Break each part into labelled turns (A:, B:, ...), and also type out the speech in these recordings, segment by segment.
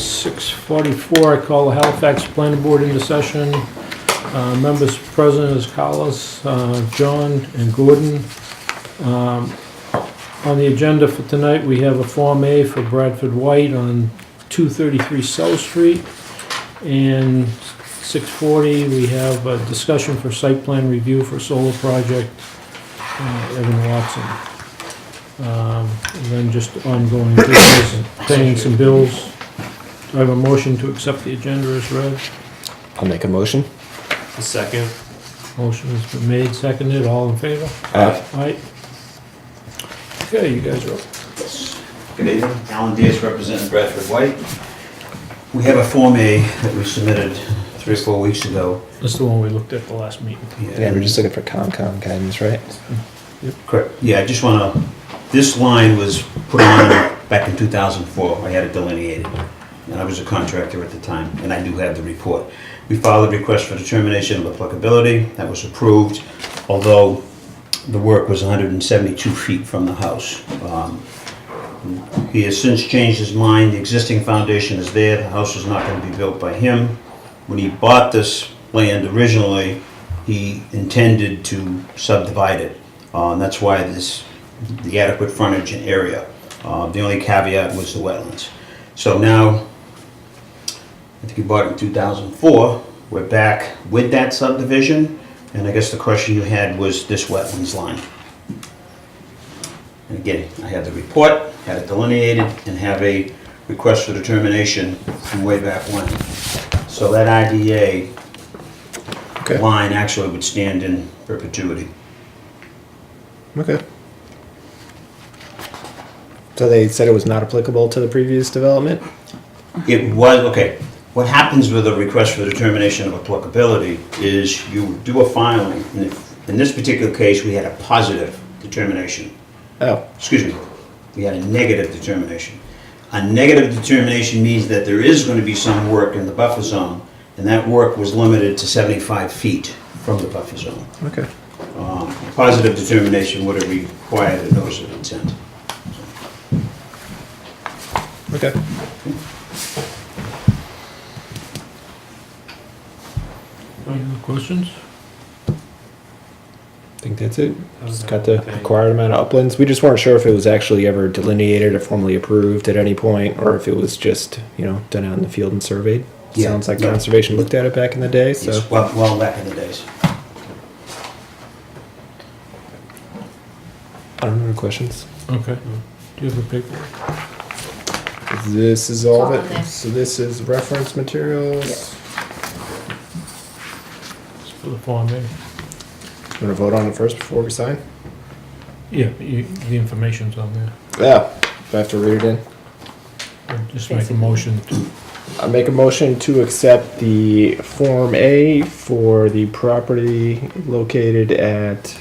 A: 6:44, I call the Halifax Planning Board into session. Members present is Carlos, John, and Gordon. On the agenda for tonight, we have a Form A for Bradford White on 233 South Street. And 6:40, we have a discussion for site plan review for solar project, Evan Watson. And then just ongoing business, paying some bills. Do I have a motion to accept the agenda as read?
B: I'll make a motion.
C: A second.
A: Motion has been made, seconded, all in favor?
B: Aye.
A: Aye. Okay, you guys are up.
D: Good evening, Alan Diaz representing Bradford White. We have a Form A that we submitted 3 or 4 weeks ago.
A: That's the one we looked at the last meeting.
B: Yeah, we're just looking for COMCOM guidance, right?
D: Correct. Yeah, I just want to, this line was put on back in 2004. I had it delineated, and I was a contractor at the time, and I do have the report. We filed a request for determination of applicability. That was approved, although the work was 172 feet from the house. He has since changed his mind. The existing foundation is there. The house is not going to be built by him. When he bought this land originally, he intended to subdivide it. That's why the adequate frontage and area. The only caveat was the wetlands. So now, I think he bought it in 2004. We're back with that subdivision, and I guess the question you had was this wetlands line. And again, I have the report, had it delineated, and have a request for determination from way back when. So that IDA line actually would stand in perpetuity.
B: Okay. So they said it was not applicable to the previous development?
D: It was, okay, what happens with a request for determination of applicability is you do a filing. In this particular case, we had a positive determination.
B: Oh.
D: Excuse me, we had a negative determination. A negative determination means that there is going to be some work in the buffer zone, and that work was limited to 75 feet from the buffer zone.
B: Okay.
D: Positive determination would have required a notice of intent.
B: Okay.
A: Any other questions?
B: I think that's it. Just got the required amount of uplands. We just weren't sure if it was actually ever delineated or formally approved at any point, or if it was just, done out in the field and surveyed.
D: Yeah.
B: Sounds like conservation looked at it back in the day, so.
D: Yes, well back in the days.
B: I don't have any questions.
A: Okay. Do you have a paper?
B: This is all of
E: It's all in there.
B: it. So this is reference materials.
A: It's for the Form A.
B: You want to vote on it first before we sign?
A: Yeah, the information's on there.
B: Yeah. Do I have to read it in?
A: Just make a motion to,
B: I make a motion to accept the Form A for the property located at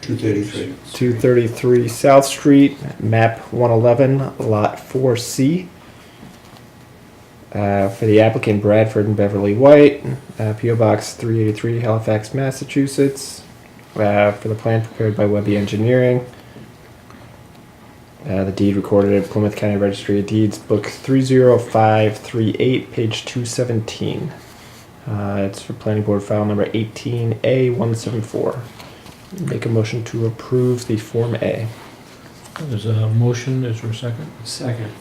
D: 233.
B: 233 South Street, map 111, lot 4C. For the applicant Bradford and Beverly White, P.O. Box 383, Halifax, Massachusetts. For the plan prepared by Webby Engineering. The deed recorded at Plymouth County Registry of Deeds, book 30538, page 217. It's for planning board file number 18A174. Make a motion to approve the Form A.
A: there's a motion, is there a second?
C: Second.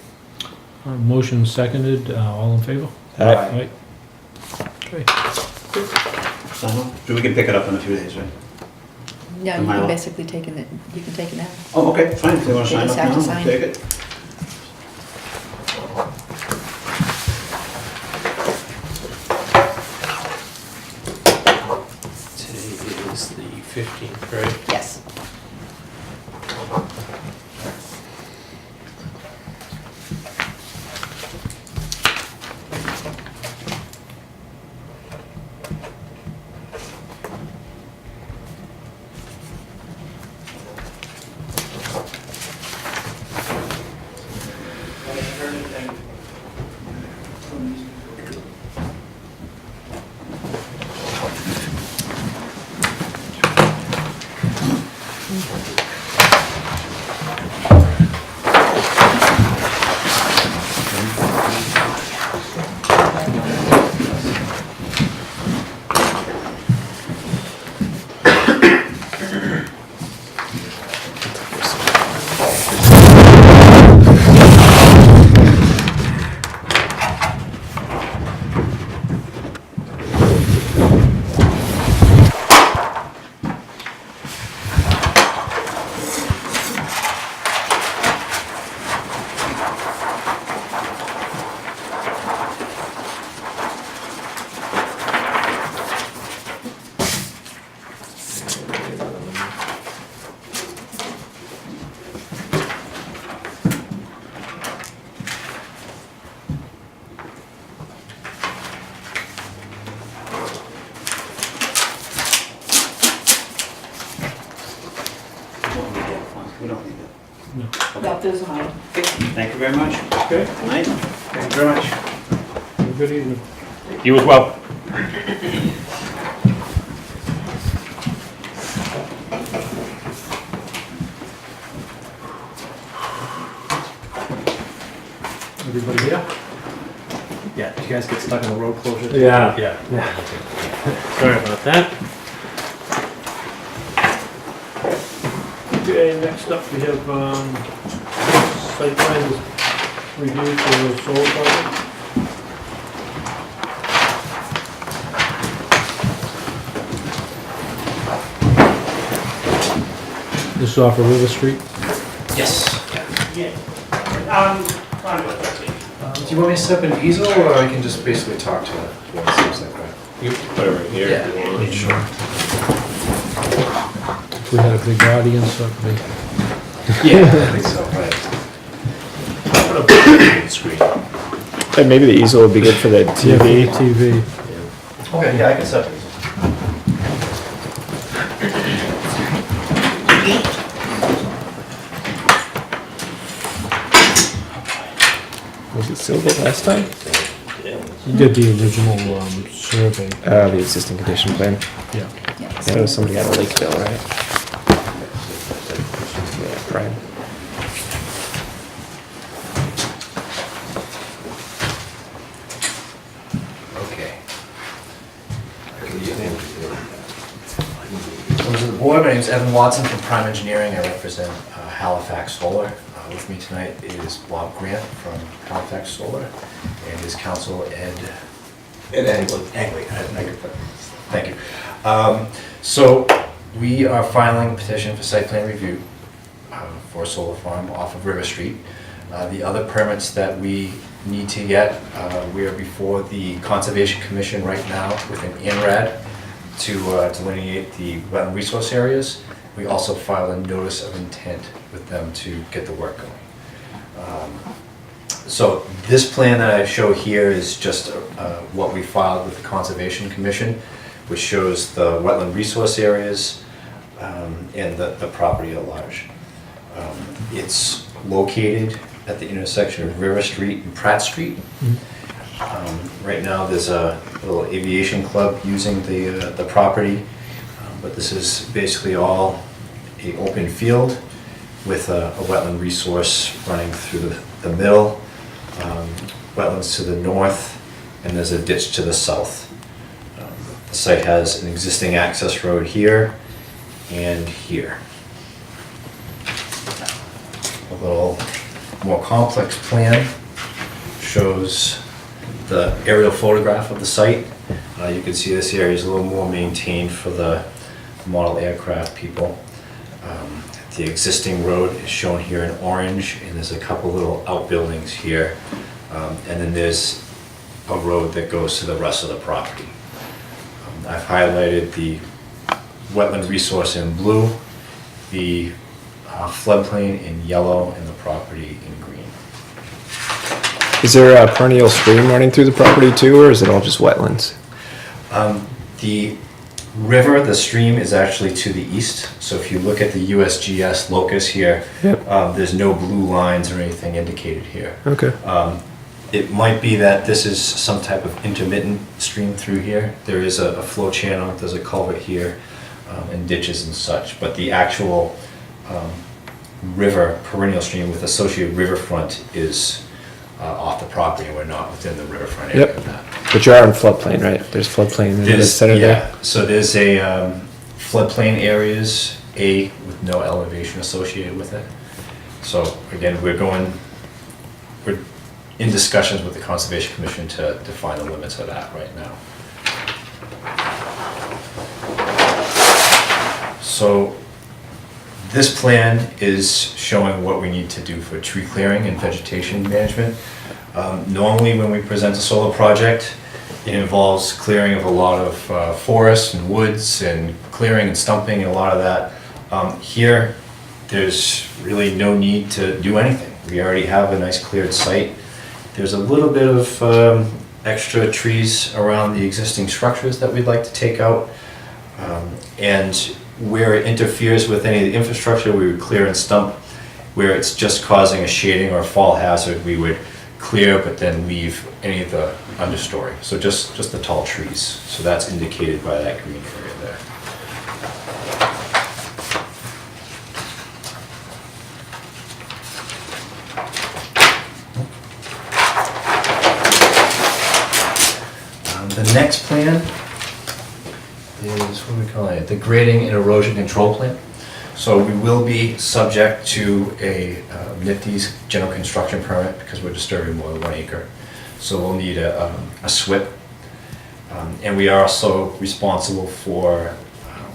A: Motion seconded, all in favor?
B: Aye.
A: Okay.
D: Sign off? So we can pick it up in a few days, right?
E: Yeah,
D: Am
E: you
D: I
E: can
D: on?
E: basically take it, you can take it now.
D: Oh, okay, fine. If they want to
E: They
D: sign
E: just
D: up
E: have
D: now,
E: to
D: I'll
E: sign.
D: take it.
C: Today is the 15th, right?
E: Yes. Proctor's aye.
D: Thank you very much.
A: Okay.
D: Good night.
F: Thank you very much.
A: Have a good evening.
F: You as well.
A: Everybody here?
F: Yeah, did you guys get stuck in the road closure?
A: Yeah.
F: Yeah.
A: Sorry about that. Okay, next up we have, site plan review for the solar project. This is off of River Street.
F: Yes. Do you want me to step in easel, or I can just basically talk to it? What it seems like, right?
C: You can put it right here if you want.
F: Sure.
A: If we had a big audience, that'd be.
F: Yeah, I think so, right.
C: Put a big screen.
B: And maybe the easel would be good for the
A: Yeah, for the
B: TV.
A: TV.
F: Okay, yeah, I can step in easel.
B: Was it silver last time?
A: You did the original, survey.
B: The existing condition plan.
A: Yeah.
E: Yeah.
B: That was somebody out of Lakeville, right? Yeah, Brian.
F: Okay. Good evening. Members of the board, my name is Evan Watson from Prime Engineering. I represent Halifax Solar. With me tonight is Bob Grant from Halifax Solar and his counsel Ed Angley. Thank you. So we are filing a petition for site plan review for a solar farm off of River Street. The other permits that we need to get, we are before the Conservation Commission right now with an INRAD to delineate the wetland resource areas. We also filed a notice of intent with them to get the work going. So this plan that I show here is just what we filed with the Conservation Commission, which shows the wetland resource areas and the property at large. It's located at the intersection of River Street and Pratt Street. Right now, there's a little aviation club using the property, but this is basically all an open field with a wetland resource running through the middle, wetlands to the north, and there's a ditch to the south. The site has an existing access road here and here. A little more complex plan shows the aerial photograph of the site. You can see this area is a little more maintained for the model aircraft people. The existing road is shown here in orange, and there's a couple little outbuildings here. And then there's a road that goes to the rest of the property. I've highlighted the wetland resource in blue, the floodplain in yellow, and the property in green.
B: Is there a perennial stream running through the property too, or is it all just wetlands?
F: The river, the stream, is actually to the east. So if you look at the USGS locus here,
B: Yep.
F: there's no blue lines or anything indicated here.
B: Okay.
F: It might be that this is some type of intermittent stream through here. There is a flow channel, there's a culvert here, and ditches and such. But the actual river, perennial stream with associated riverfront is off the property, and we're not within the riverfront area
B: Yep.
F: of that.
B: But you are in floodplain, right? There's floodplain in the center there?
F: So there's a floodplain areas, with no elevation associated with it. So again, we're in discussions with the Conservation Commission to define the limits of that right now. So this plan is showing what we need to do for tree clearing and vegetation management. Normally when we present a solar project, it involves clearing of a lot of forests and woods and clearing and stumping and a lot of that. Here, there's really no need to do anything. We already have a nice cleared site. There's a little bit of extra trees around the existing structures that we'd like to take out. And where it interferes with any of the infrastructure, we would clear and stump. Where it's just causing a shading or a fall hazard, we would clear but then leave any of the understory. So just the tall trees. So that's indicated by that green area there. The next plan is, what do we call it? The grading and erosion control plan. So we will be subject to a NIFTY's general construction permit because we're disturbing more than 1 acre. So we'll need a SWIP. And we are also responsible for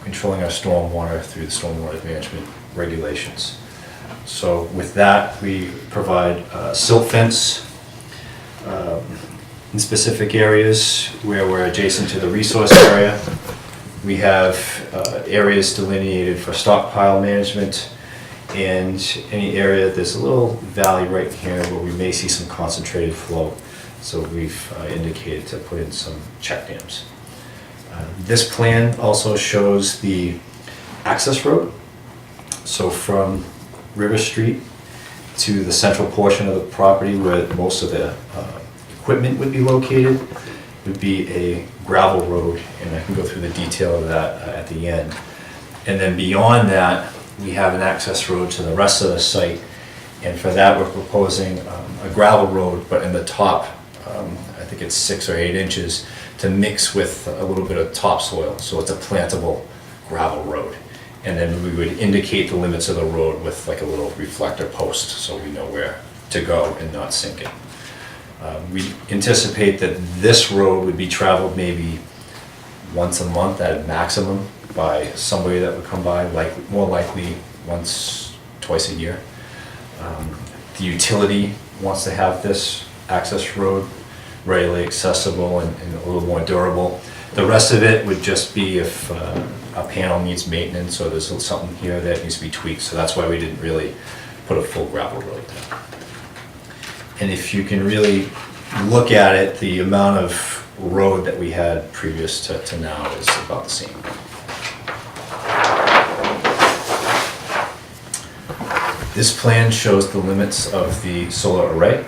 F: controlling our stormwater through the stormwater management regulations. So with that, we provide silt fence in specific areas where we're adjacent to the resource area. We have areas delineated for stockpile management, and any area, there's a little valley right here where we may see some concentrated flow. So we've indicated to put in some check dams. This plan also shows the access road. So from River Street to the central portion of the property where most of the equipment would be located would be a gravel road, and I can go through the detail of that at the end. And then beyond that, we have an access road to the rest of the site, and for that we're proposing a gravel road, but in the top, I think it's 6 or 8 inches, to mix with a little bit of topsoil, so it's a plantable gravel road. And then we would indicate the limits of the road with like a little reflector post, so we know where to go and not sink it. We anticipate that this road would be traveled maybe once a month at a maximum by somebody that would come by, more likely once, twice a year. The utility wants to have this access road readily accessible and a little more durable. The rest of it would just be if a panel needs maintenance or there's something here that needs to be tweaked. So that's why we didn't really put a full gravel road there. And if you can really look at it, the amount of road that we had previous to now is about the same. This plan shows the limits of the solar array.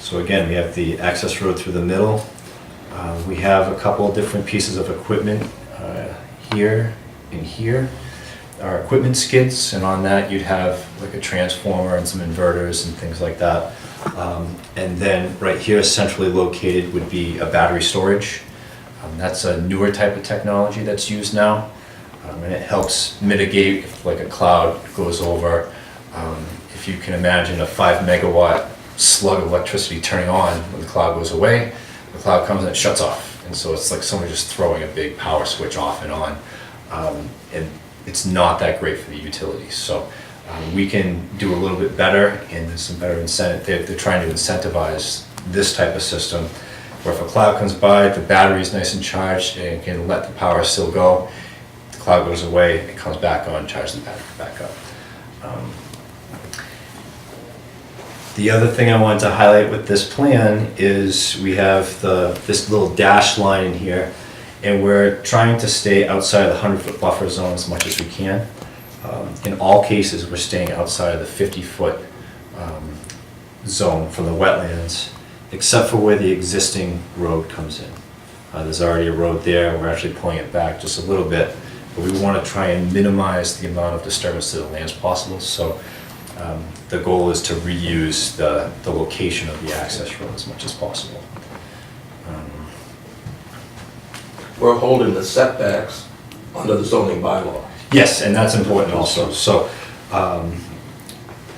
F: So again, we have the access road through the middle. We have a couple of different pieces of equipment here and here. Our equipment skids, and on that you'd have like a transformer and some inverters and things like that. And then right here, centrally located, would be a battery storage. That's a newer type of technology that's used now, and it helps mitigate if like a cloud goes over. If you can imagine a 5 megawatt slug of electricity turning on when the cloud goes away, the cloud comes and it shuts off. And so it's like somebody just throwing a big power switch off and on. And it's not that great for the utilities. So we can do a little bit better, and there's some better incentive. They're trying to incentivize this type of system where if a cloud comes by, the battery's nice and charged and can let the power still go. The cloud goes away, it comes back on, charge the battery back up. The other thing I wanted to highlight with this plan is we have this little dash line in here, and we're trying to stay outside of the 100-foot buffer zone as much as we can. In all cases, we're staying outside of the 50-foot zone from the wetlands, except for where the existing road comes in. There's already a road there, we're actually pulling it back just a little bit, but we want to try and minimize the amount of disturbance to the land as possible. So the goal is to reuse the location of the access road as much as possible.
G: We're holding the setbacks under the zoning bylaw.
F: Yes, and that's important also. So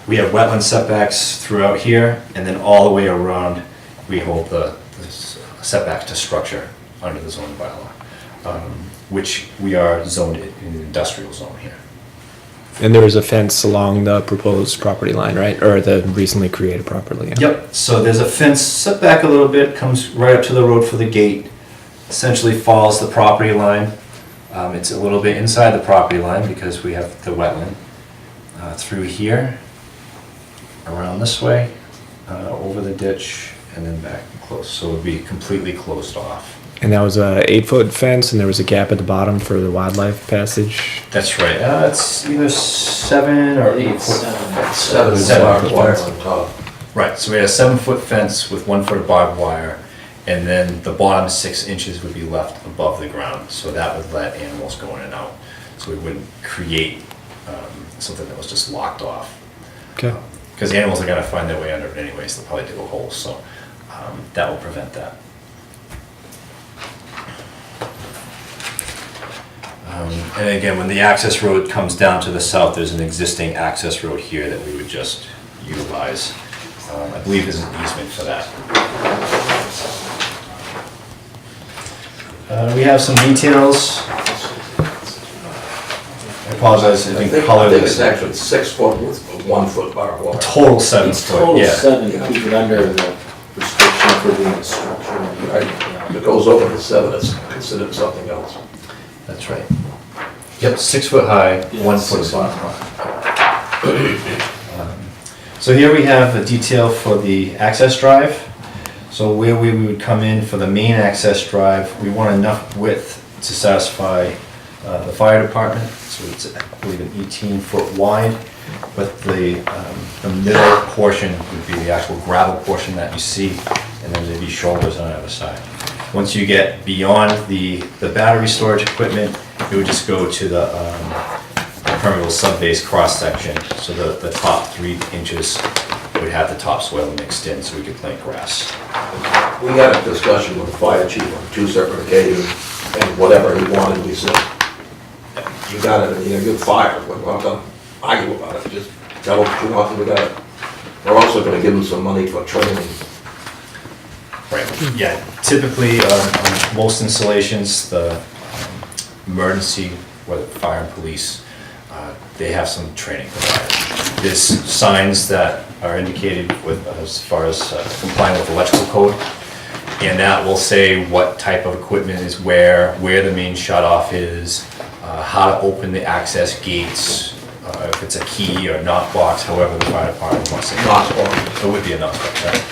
F: we have wetland setbacks throughout here, and then all the way around we hold the setback to structure under the zoning bylaw, which we are zoned in an industrial zone here.
B: And there is a fence along the proposed property line, right? Or the recently created property line?
F: Yep, so there's a fence set back a little bit, comes right up to the road for the gate, essentially follows the property line. It's a little bit inside the property line because we have the wetland. Through here, around this way, over the ditch, and then back close. So it would be completely closed off.
B: And that was a 8-foot fence, and there was a gap at the bottom for the wildlife passage.
F: That's right. It's either 7 or 8 foot.
G: Seven barbed wire on top.
F: Right, so we had a 7-foot fence with 1 foot of barbed wire, and then the bottom 6 inches would be left above the ground, so that would let animals go in and out. So we wouldn't create something that was just locked off.
B: Okay.
F: Because animals are gonna find their way under it anyways, they'll probably dig a hole, so that will prevent that. And again, when the access road comes down to the south, there's an existing access road here that we would just utilize. I believe there's an easement for that. We have some details. I apologize, I didn't color
G: I think it's
F: this.
G: actually 6 foot with 1 foot barbed wire.
F: Total 7
H: It's
F: foot,
H: total
F: yeah.
H: 7 to keep it under the restriction for doing the structure.
G: Right. If it goes over the 7, it's considered something else.
F: That's right. Yep, 6 foot high,
H: Yeah,
F: 1 foot
H: 6
F: bottom. So here we have a detail for the access drive. So where we would come in for the main access drive, we want enough width to satisfy the fire department. So it's, I believe, an 18-foot wide, but the middle portion would be the actual gravel portion that you see, and then there'd be shoulders on the other side. Once you get beyond the battery storage equipment, it would just go to the permeable sub-base cross-section. So the top 3 inches would have the topsoil mixed in so we could plant grass.
G: We had a discussion with the fire chief on 2 separate occasions, and whatever he wanted, we said, you got it, and you're a good fire, we're not gonna argue about it, just tell us what you want, and we got it. We're also gonna give him some money for training.
F: Right, yeah, typically on most installations, the emergency, whether fire and police, they have some training provided. There's signs that are indicated with, as far as complying with electrical code, and that will say what type of equipment is where the main shut-off is, how to open the access gates, if it's a key or knock box, however the fire department wants to.
G: Knock box.
F: It would be a knock box, right?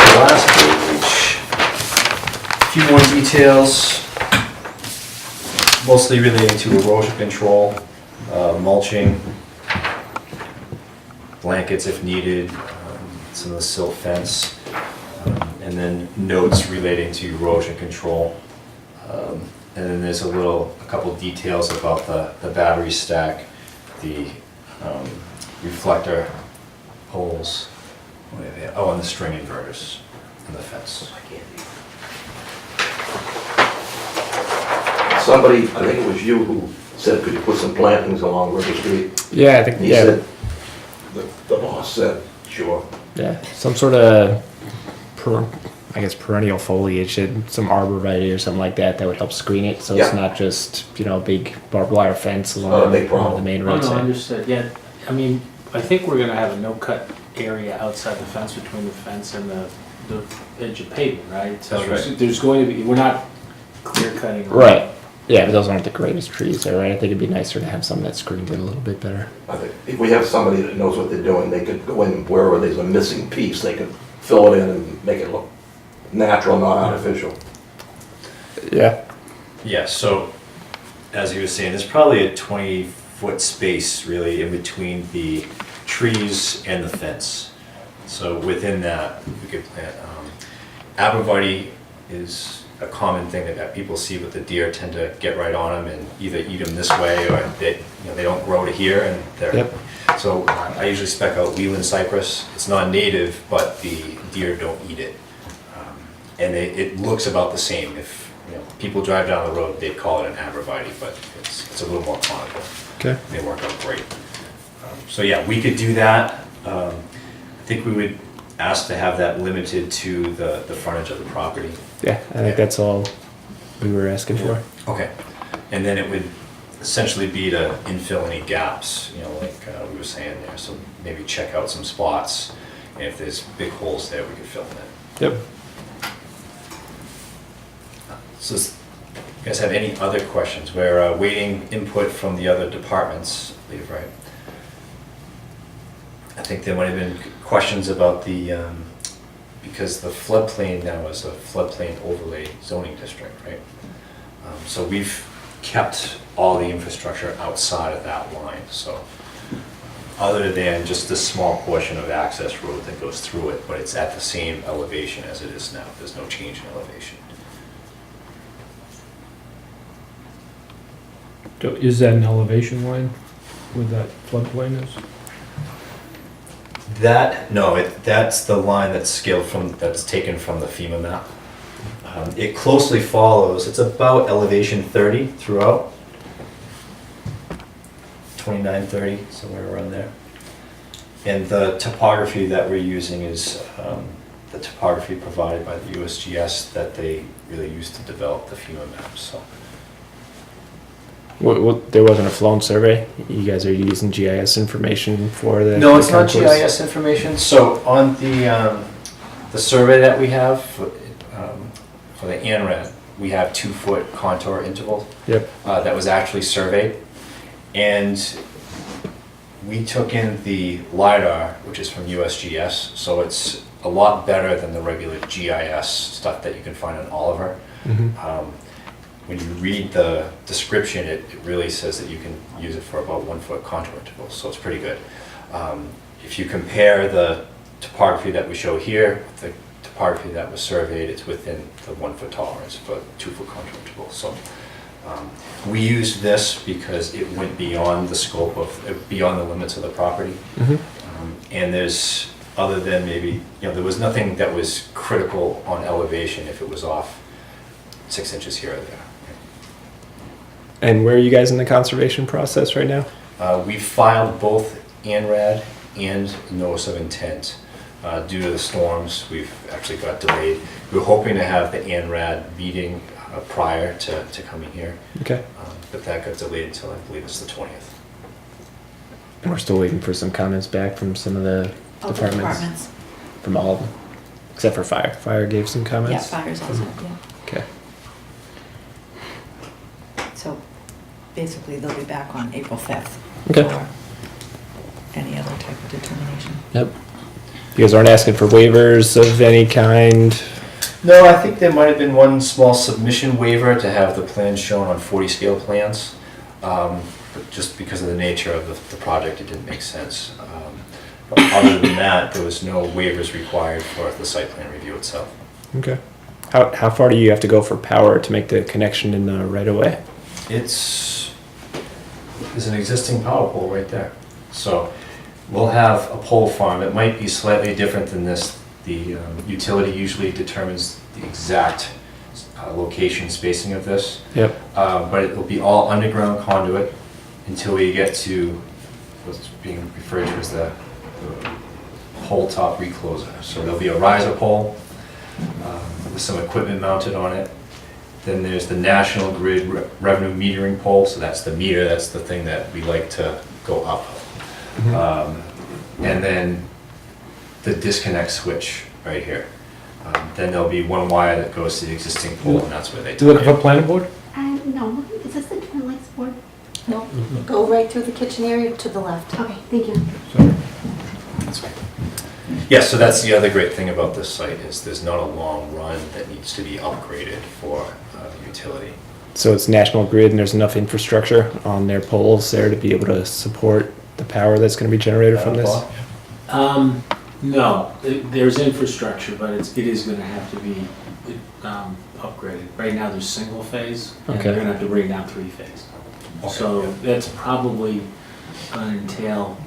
F: The last page, a few more details, mostly relating to erosion control, mulching, blankets if needed, some of the silt fence, and then notes relating to erosion control. And then there's a couple details about the battery stack, the reflector poles, what are they? Oh, and the string inverters and the fence.
G: Somebody, I think it was you who said, could you put some plantings along River Street?
B: Yeah, I think,
G: He
B: yeah,
G: said, the boss said, sure.
B: yeah, some sort of, I guess perennial foliage and some arborvitae or something like that that would help screen it, so it's
G: Yeah.
B: not just, you know, a big barbed wire fence
G: Not a
B: along
G: big problem.
B: the main
H: No, no,
B: roadside.
H: understood, yeah, I mean, I think we're gonna have a no-cut area outside the fence between the fence and the edge of pavement, right? So
F: That's right.
H: there's going to be, we're not clear cutting.
B: Right. Yeah, but those aren't the greatest trees there, right? I think it'd be nicer to have some that screened it a little bit better.
G: I think if we have somebody that knows what they're doing, they could go in wherever there's a missing piece, they could fill it in and make it look natural, not artificial.
B: Yeah.
F: Yeah, so, as he was saying, there's probably a 20-foot space really in between the trees and the fence. So within that, we could plant, arborvitae is a common thing that people see with the deer, tend to get right on them and either eat them this way or they don't grow to here and they're.
B: Yep.
F: So I usually spec out Leland cypress. It's non-native, but the deer don't eat it. And it looks about the same. If people drive down the road, they call it an arborvitae, but it's a little more conical.
B: Okay.
F: They work out great. So yeah, we could do that. I think we would ask to have that limited to the frontage of the property.
B: Yeah, I think that's all we were asking for.
F: Okay. And then it would essentially be to infill any gaps, like we were saying there. So maybe check out some spots. And if there's big holes there, we could fill them in.
B: Yep.
F: So, you guys have any other questions? We're waiting input from the other departments, I believe, right? I think there might have been questions about the because the floodplain now is a floodplain overlay zoning district, right? So we've kept all the infrastructure outside of that line, so other than just this small portion of access road that goes through it, but it's at the same elevation as it is now. There's no change in elevation.
A: So is that an elevation line where that floodplain is?
F: That's the line that's scaled from, that's taken from the FEMA map. It closely follows, it's about elevation 30 throughout. 29, 30, somewhere around there. And the topography that we're using is the topography provided by the USGS that they really used to develop the FEMA maps, so.
B: There wasn't a flown survey? You guys are using GIS information for the...
F: No, it's
B: the
F: not
B: contours?
F: GIS information. So on the survey that we have for the ANRAD, we have 2-foot contour interval.
B: Yep.
F: That was actually surveyed. And we took in the LiDAR, which is from USGS, so it's a lot better than the regular GIS stuff that you can find on Oliver.
B: Mhm.
F: When you read the description, it really says that you can use it for about 1-foot contour intervals, so it's pretty good. If you compare the topography that we show here with the topography that was surveyed, it's within the 1-foot tolerance for 2-foot contour intervals. So we used this because it went beyond the scope of, beyond the limits of the property.
B: Mhm.
F: And there's, other than maybe, there was nothing that was critical on elevation if it was off 6 inches here or there.
B: And where are you guys in the conservation process right now?
F: We filed both ANRAD and notice of intent. Due to the storms, we've actually got delayed. We were hoping to have the ANRAD meeting prior to coming here,
B: Okay.
F: but that got delayed until I believe it's the 20th.
B: And we're still waiting for some comments back from some of the
E: All the
B: departments.
E: departments.
B: From all of them, except for fire. Fire gave some
E: Yeah,
B: comments.
E: fires also, yeah.
B: Okay.
E: So basically, they'll be back on April 5th.
B: Okay.
E: For any other type of determination.
B: Yep. You guys aren't asking for waivers of any kind.
F: No, I think there might have been one small submission waiver to have the plans shown on 40 scale plans. But just because of the nature of the project, it didn't make sense. But other than that, there was no waivers required for the site plan review itself.
B: Okay. How far do you have to go for power to make the connection in the right of way?
F: There's an existing power pole right there. So we'll have a pole farm. It might be slightly different than this. The utility usually determines the exact location spacing of this.
B: Yep.
F: But it will be all underground conduit until we get to what's being referred to as the pole top recloser. So there'll be a riser pole with some equipment mounted on it. Then there's the National Grid revenue metering pole. So that's the meter, that's the thing that we like to go up. And then the disconnect switch right here. Then there'll be one wire that goes to the existing pole, and that's where they
A: You
F: tie
A: looking for
F: it.
A: planning board?
I: No, is this the Twin Lakes board?
J: No, go right through the kitchen area to the left.
I: Okay, thank you.
A: Sorry.
F: That's right. Yeah, so that's the other great thing about this site is there's not a long run that needs to be upgraded for utility.
B: So it's National Grid and there's enough infrastructure on their poles there to be able to support the power that's going to be generated from this?
H: No, there's infrastructure, but it is gonna have to be upgraded. Right now, there's single phase, and
B: Okay.
H: they're gonna have to bring down 3-phase. So that's probably gonna entail,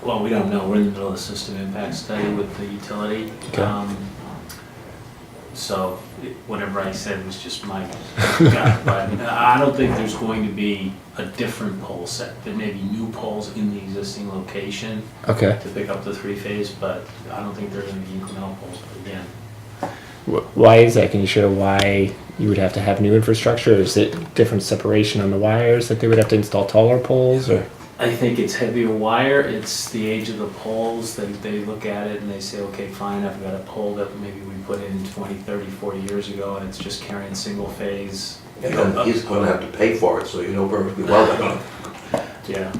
H: well, we don't know, we're in the middle of the system impact study with the utility.
B: Okay.
H: So whatever I said was just my gut, but I don't think there's going to be a different pole set. There may be new poles in the existing location
B: Okay.
H: to pick up the 3-phase, but I don't think they're gonna be incremental poles, but again.
B: Why is that? Can you share why you would have to have new infrastructure? Is it different separation on the wires that they would have to install taller poles or?
H: I think it's heavier wire, it's the age of the poles, they look at it and they say, okay, fine, I've got a pole that maybe we put in 20, 30, 40 years ago and it's just carrying single phase.
G: And then he's gonna have to pay for it, so you know perfectly well they're gonna
H: Yeah,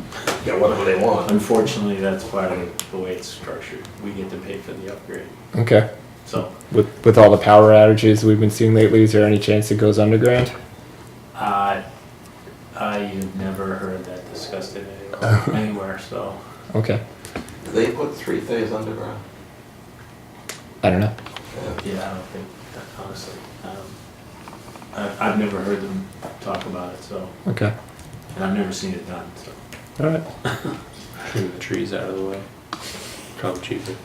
G: get whatever they want.
H: unfortunately, that's part of the way it's structured. We get to pay for the upgrade.
B: Okay.
H: So,
B: With all the power outages we've been seeing lately, is there any chance it goes underground?
H: I have never heard that discussed anywhere, so.
B: Okay.
G: Do they put three-phase underground?
B: I don't know.
H: Yeah, I don't think, honestly. I've never heard them talk about it, so,
B: Okay.
H: and I've never seen it done, so.
B: All right.
C: Trim the trees out of the way. Probably cheaper.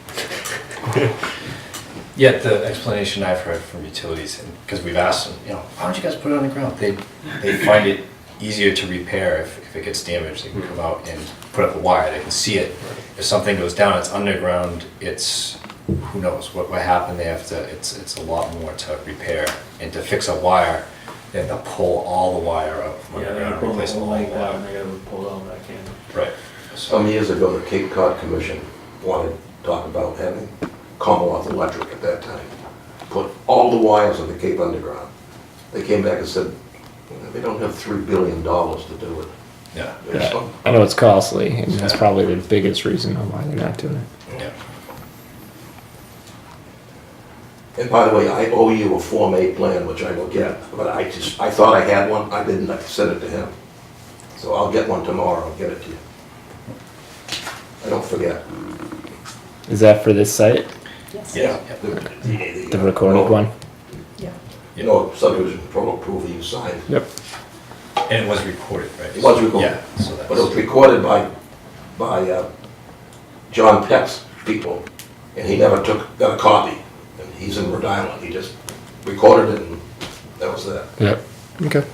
F: Yeah, the explanation I've heard from utilities, because we've asked them, why don't you guys put it on the ground? They find it easier to repair if it gets damaged. They can come out and put up a wire, they can see it. If something goes down, it's underground, it's, who knows what happened, it's a lot more to repair. And to fix a wire, they have to pull all the wire out from
H: Yeah, they're
F: underground,
H: gonna pull the
F: replace
H: whole
F: all the
H: length out, and
F: wire.
H: they gotta pull it all back in.
F: Right.
G: Some years ago, the Cape Cod Commission wanted to talk about having Commonwealth Electric at that time put all the wires on the Cape underground. They came back and said, they don't have $3 billion to do it.
F: Yeah.
G: There's
B: Yeah.
G: some-
B: I know it's costly, and that's probably the biggest reason on why they're not doing it.
F: Yeah.
G: And by the way, I owe you a Form A plan, which I will get, but I thought I had one, I didn't, I sent it to him. So I'll get one tomorrow, I'll get it to you. I don't forget.
B: Is that for this site?
E: Yes.
F: Yeah.
B: The recorded one?
E: Yeah.
F: Yeah.
G: No subdivision control approval you signed.
B: Yep.
F: And it was recorded, right?
G: It was recorded.
F: Yeah, so
G: But it was
F: that's,
G: recorded by John Peck's people, and he never got a copy. And he's in Rhode Island, he just recorded it, and that was that.
B: Yep. Okay.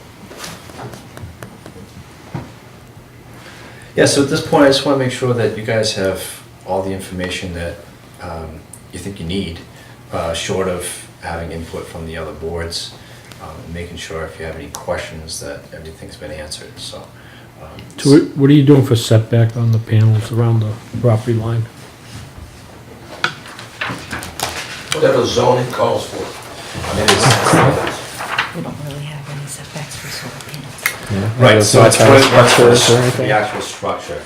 F: yeah, so at this point, I just want to make sure that you guys have all the information that you think you need, short of having input from the other boards, and making sure if you have any questions that everything's been answered, so.
A: So what are you doing for setback on the panels around the property line?
G: Whatever zoning calls for.
E: We don't really have any setbacks for solar panels.
B: Yeah.
F: Right, so it's what it wants for
B: Structures or anything?
F: the actual structure.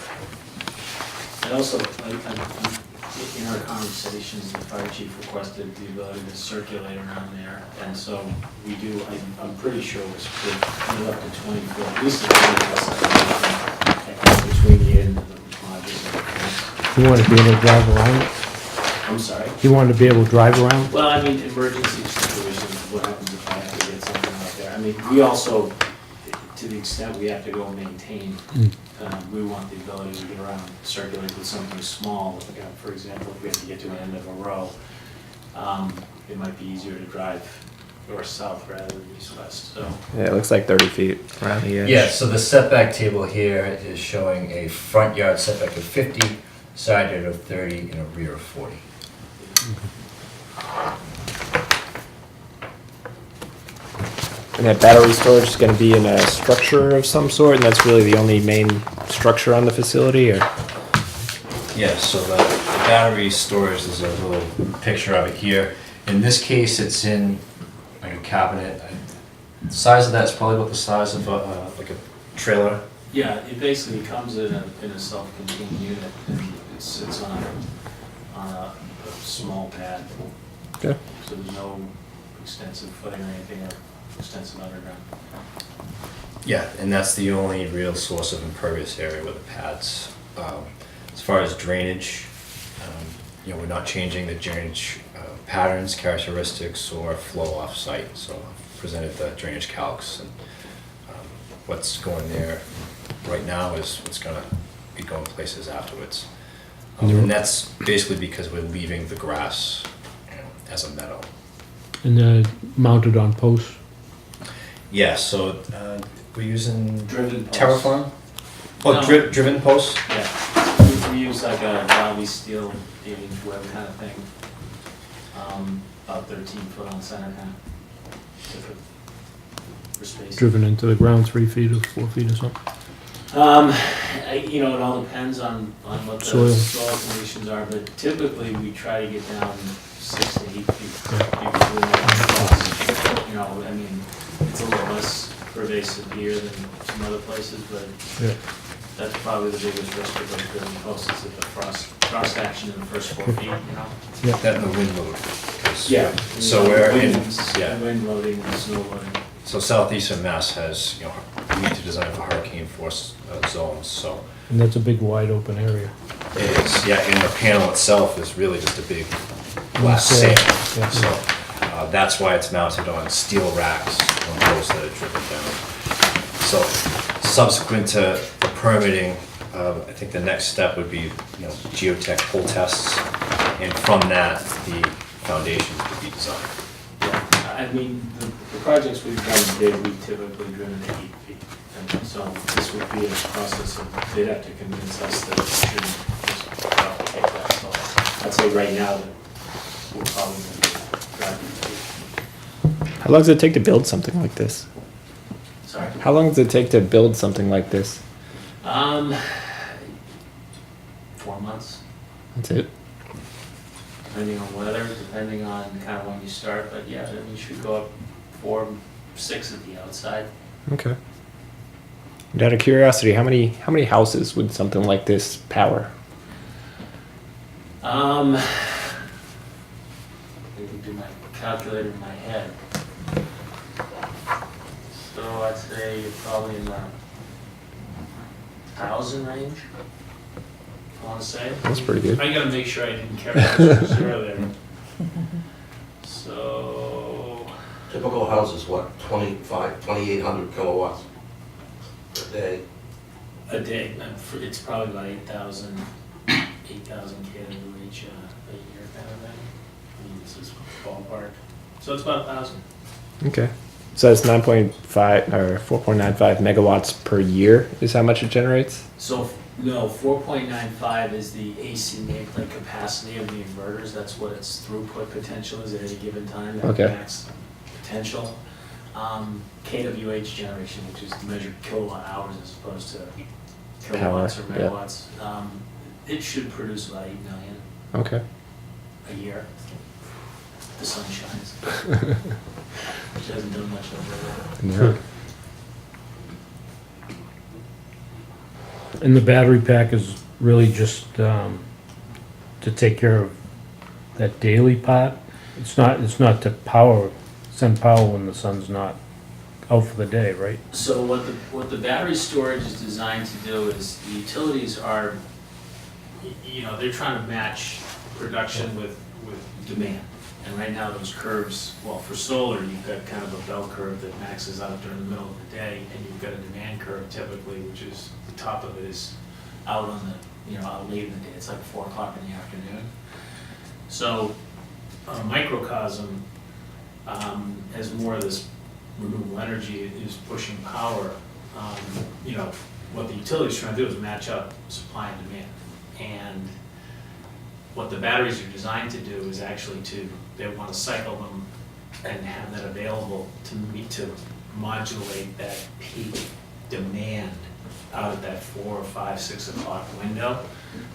H: And also, in our conversations, the fire chief requested the ability to circulate around there, and so we do, I'm pretty sure it's good, up to 20 foot, at least 20 foot between the end of the modules.
A: You wanted to be able to drive around it?
H: I'm sorry?
A: You wanted to be able to drive around?
H: Well, I mean, emergency situations, what happens if I have to get something out there? I mean, we also, to the extent we have to go maintain, we want the ability to get around, circulate with something small. Like, for example, if we have to get to an end of a row, it might be easier to drive north-south rather than east-west, so.
B: Yeah, it looks like 30 feet around the edge.
F: Yeah, so the setback table here is showing a front yard setback of 50, side yard of 30, and a rear of 40.
B: And that battery storage is going to be in a structure of some sort, and that's really the only main structure on the facility, or?
F: Yeah, so the battery storage, there's a little picture of it here. In this case, it's in like a cabinet. The size of that's probably about the size of like a trailer.
H: Yeah, it basically comes in a self-contained unit, and it sits on a small pad.
B: Okay.
H: So there's no extensive footing or anything, or extensive underground.
F: Yeah, and that's the only real source of impervious area with the pads. As far as drainage, we're not changing the drainage patterns, characteristics, or flow off-site. So I've presented the drainage calcs, and what's going there right now is what's going to be going places afterwards. And that's basically because we're leaving the grass as a meadow.
A: And mounted on posts?
F: Yeah, so we're using
H: Driven posts.
F: Terraform? Oh,
H: No.
F: driven posts?
H: Yeah, we use like a Valley steel 8-inch web kind of thing. About 13 foot on center kind of. For space.
A: Driven into the ground 3 feet or 4 feet or something?
H: It all depends on what the
A: Soil.
H: soil conditions are, but typically we try to get down 6 to 8 feet. Usually across. I mean, it's a little less pervasive here than some other places, but
A: Yeah.
H: that's probably the biggest risk of those driven posts is that the frost action in the first 4 feet,
F: That and the wind load. areas.
H: Yeah.
F: So we're in,
H: Winds,
F: yeah.
H: wind loading and snow loading.
F: So southeastern Mass has, you know, we need to design for hurricane force zones, so
A: And that's a big wide open area.
F: it is, yeah, and the panel itself is really just a big glass
A: Yeah.
F: sail.
A: Yeah.
F: So that's why it's mounted on steel racks on poles that are driven down. So subsequent to the permitting, I think the next step would be, you know, geotech pull tests, and from that, the foundations would be designed.
H: Yeah, I mean, the projects we've done big, we've typically driven to 8 feet. And so this would be a process of, they'd have to convince us that it shouldn't just take that. So I'd say right now that we're probably going to be driving to 8 feet.
B: How long does it take to build something like this?
H: Sorry.
B: How long does it take to build something like this?
H: 4 months,
B: That's it.
H: depending on weather, depending on kind of when you start, but yeah, I mean, you should go up 4, 6 at the outside.
B: Okay. And out of curiosity, how many houses would something like this power?
H: I can do my calculator in my head. So I'd say you're probably in the 1,000 range, I want to say.
B: That's pretty good.
H: I gotta make sure I didn't carry that zero there. So,
G: Typical house is what, 2,800 kilowatts a day?
H: a day, it's probably about 8,000 kWh a year kind of thing. I mean, this is ballpark. So it's about 1,000.
B: Okay. So that's 9.5 or 4.95 megawatts per year is how much it generates?
H: So, no, 4.95 is the AC nameplate capacity of the inverters. That's what its throughput potential is at any given time, that
B: Okay.
H: max potential. kWh generation, which is measured kilowatt hours as opposed to kilowatts or
B: Power, yeah.
H: megawatts. It should produce about 8 million
B: Okay.
H: a year. The sun shines. Which hasn't done much over there.
B: Yeah.
A: And the battery pack is really just to take care of that daily part. It's not to send power when the sun's not out for the day, right?
H: So what the battery storage is designed to do is the utilities are, you know, they're trying to match production with demand. And right now those curves, well, for solar, you've got kind of a bell curve that maxes out during the middle of the day, and you've got a demand curve typically, which is, the top of it is out on the, you know, out late in the day. It's like 4 o'clock in the afternoon. So a microcosm, as more of this renewable energy is pushing power, you know, what the utility's trying to do is match up supply and demand. And what the batteries are designed to do is actually they want to cycle them and have that available to modulate that peak demand out at that 4 or 5, 6 o'clock window.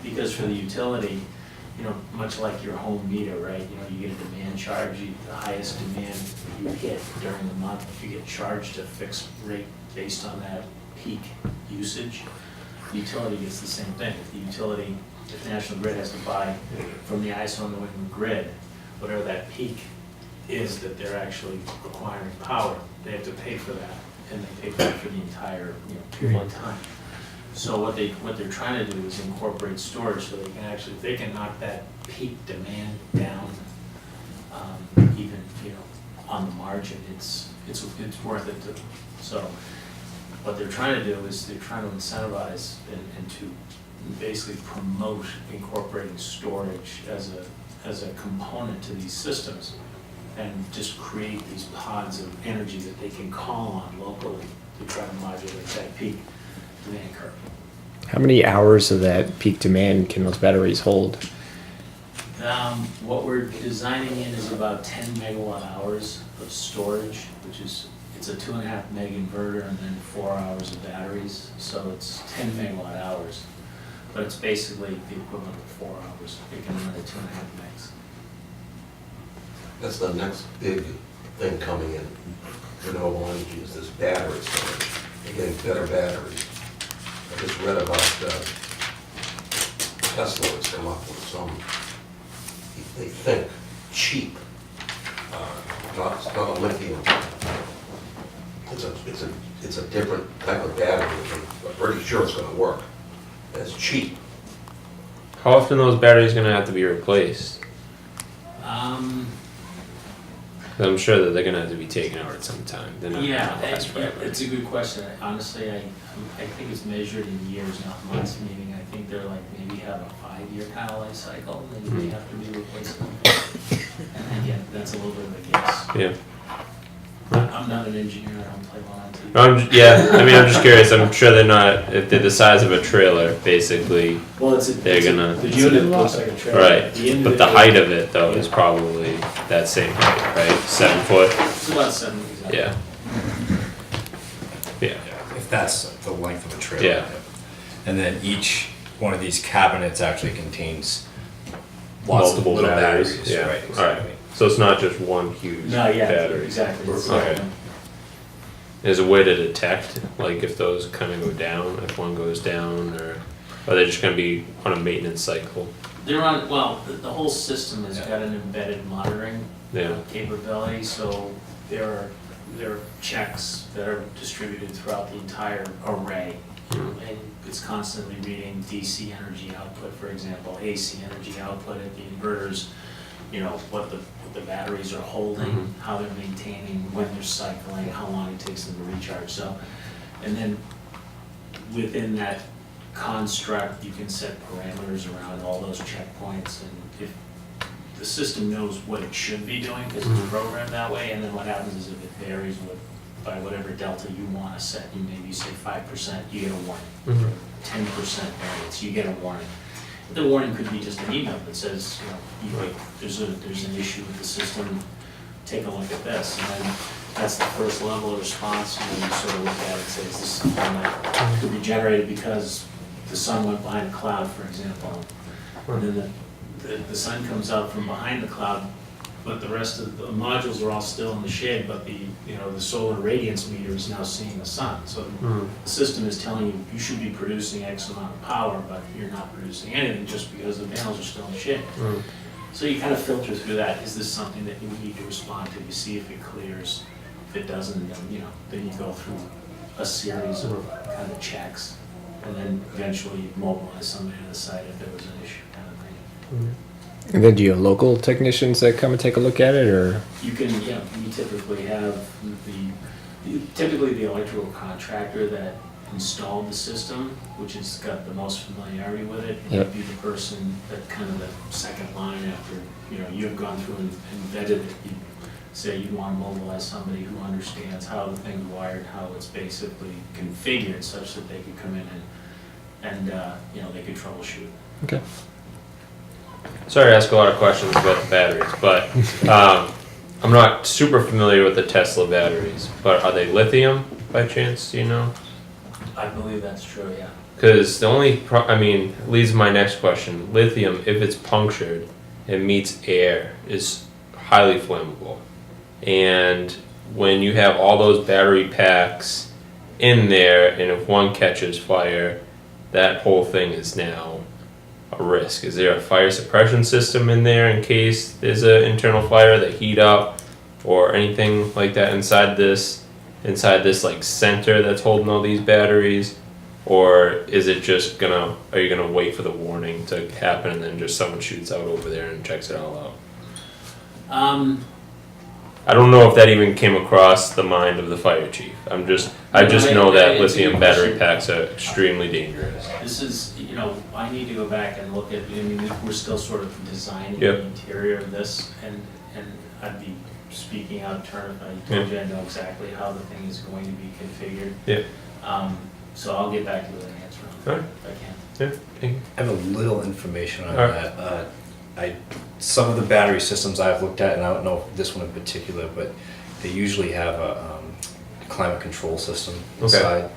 H: Because for the utility, you know, much like your home meter, right? You know, you get a demand charge, the highest demand you hit during the month, you get charged a fixed rate based on that peak usage. The utility gets the same thing. If the National Grid has to buy from the ISO New England grid, whatever that peak is that they're actually requiring power, they have to pay for that, and they pay for it for the entire, you know, period of time. So what they're trying to do is incorporate storage so they can actually, if they can knock that peak demand down, even, you know, on the margin, it's worth it to them. So what they're trying to do is they're trying to incentivize and to basically promote incorporating storage as a component to these systems, and just create these pods of energy that they can call on locally to try to modulate that peak demand curve.
B: How many hours of that peak demand can those batteries hold?
H: What we're designing in is about 10 megawatt hours of storage, which is, it's a 2.5 meg inverter and then 4 hours of batteries, so it's 10 megawatt hours. But it's basically the equivalent of 4 hours. It can run at 2.5 megs.
G: That's the next big thing coming in renewable energy is this battery storage. They're getting better batteries. I just read about Tesla has come up with some, they think, cheap It's not a lithium. It's a different type of battery. I'm pretty sure it's gonna work. And it's cheap.
C: How often those batteries gonna have to be replaced? I'm sure that they're gonna have to be taken out at some time. They're not
H: Yeah,
C: gonna last forever.
H: it's a good question. Honestly, I think it's measured in years, not months, meaning I think they're like, maybe have a 5-year kind of life cycle, then you may have to be replacing them. And again, that's a little bit of a guess.
C: Yeah.
H: I'm not an engineer, I don't play one on TV.
C: Yeah, I mean, I'm just curious. I'm sure they're not, if they're the size of a trailer, basically.
H: Well,
C: They're gonna-
H: the unit looks like a trailer.
C: Right. But the
H: individual-
C: height of it, though, is probably that same height, right? 7 foot?
H: It's about 7 exactly.
C: Yeah. Yeah.
F: If that's the length of a trailer.
C: Yeah.
F: And then each one of these cabinets actually contains lots
C: Multiple
F: of little
C: batteries.
F: batteries.
C: Yeah.
F: Right,
C: All right.
F: exactly.
C: So it's not just one huge
H: No, yeah,
C: battery.
H: exactly. It's,
C: Okay. There's a way to detect, like, if those kind of go down, if one goes down, or are they just gonna be on a maintenance cycle?
H: They're on, well, the whole system has got an embedded monitoring
C: Yeah.
H: capability, so there are checks that are distributed throughout the entire array. And it's constantly reading DC energy output, for example, AC energy output at the inverters, you know, what the batteries are holding, how they're maintaining, when they're cycling, how long it takes them to recharge, so. And then within that construct, you can set parameters around all those checkpoints, and if the system knows what it should be doing, because it's programmed that way, and then what happens is if it varies by whatever delta you want to set, you maybe say 5%, you get a warning. 10% variance, you get a warning. The warning could be just an email that says, you know, there's an issue with the system, take a look at this. And then that's the first level of response, and then you sort of look at it and say, is this something that could be generated because the sun went behind a cloud, for example. And then the sun comes out from behind the cloud, but the rest of the modules are all still in the shade, but the solar radiance meter is now seeing the sun. So the system is telling you, you should be producing X amount of power, but you're not producing anything just because the panels are still in the shade. So you kind of filter through that. Is this something that you need to respond to? You see if it clears. If it doesn't, then you go through a series of kind of checks, and then eventually you mobilize somebody to the site if there was an issue, kind of thing.
B: And then do you have local technicians that come and take a look at it, or?
H: You can, we typically have the electrical contractor that installed the system, which has got the most familiarity with it.
B: Yep.
H: Would be the person that kind of the second line after, you've gone through and vetted it. You say you want to mobilize somebody who understands how the thing's wired, how it's basically configured such that they could come in and they could troubleshoot.
B: Okay.
C: Sorry to ask a lot of questions about the batteries, but I'm not super familiar with the Tesla batteries, but are they lithium by chance, do you know?
H: I believe that's true, yeah.
C: Because the only, leads to my next question. Lithium, if it's punctured and meets air, is highly flammable. And when you have all those battery packs in there, and if one catches fire, that whole thing is now a risk. Is there a fire suppression system in there in case there's an internal fire that heat up or anything like that inside this like center that's holding all these batteries? Or is it just are you gonna wait for the warning to happen and then just someone shoots out over there and checks it all out? I don't know if that even came across the mind of the fire chief. I just know that lithium battery packs are extremely dangerous.
H: This is, I need to go back and look at, we're still sort of designing
C: Yep.
H: the interior of this, and I'd be speaking out of turn if I told you I know exactly how the thing is going to be configured.
C: Yeah.
H: So I'll get back to you with an answer on
C: Alright.
H: that if I can.
C: Yeah. Thank you.
F: I have a little information on
C: Alright.
F: that. Some of the battery systems I've looked at, and I don't know if this one in particular, but they usually have a climate control system inside,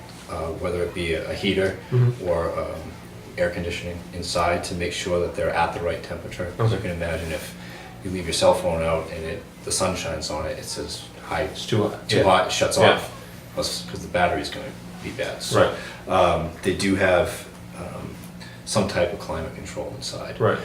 F: whether it be a heater or air conditioning inside to make sure that they're at the right temperature. Because you can imagine if you leave your cell phone out and the sun shines on it, it says high,
C: It's too hot.
F: too
C: Yeah.
F: hot, it shuts
C: Yeah.
F: off, because the battery's going to be bad. So they do have some type of climate control inside.
C: Right.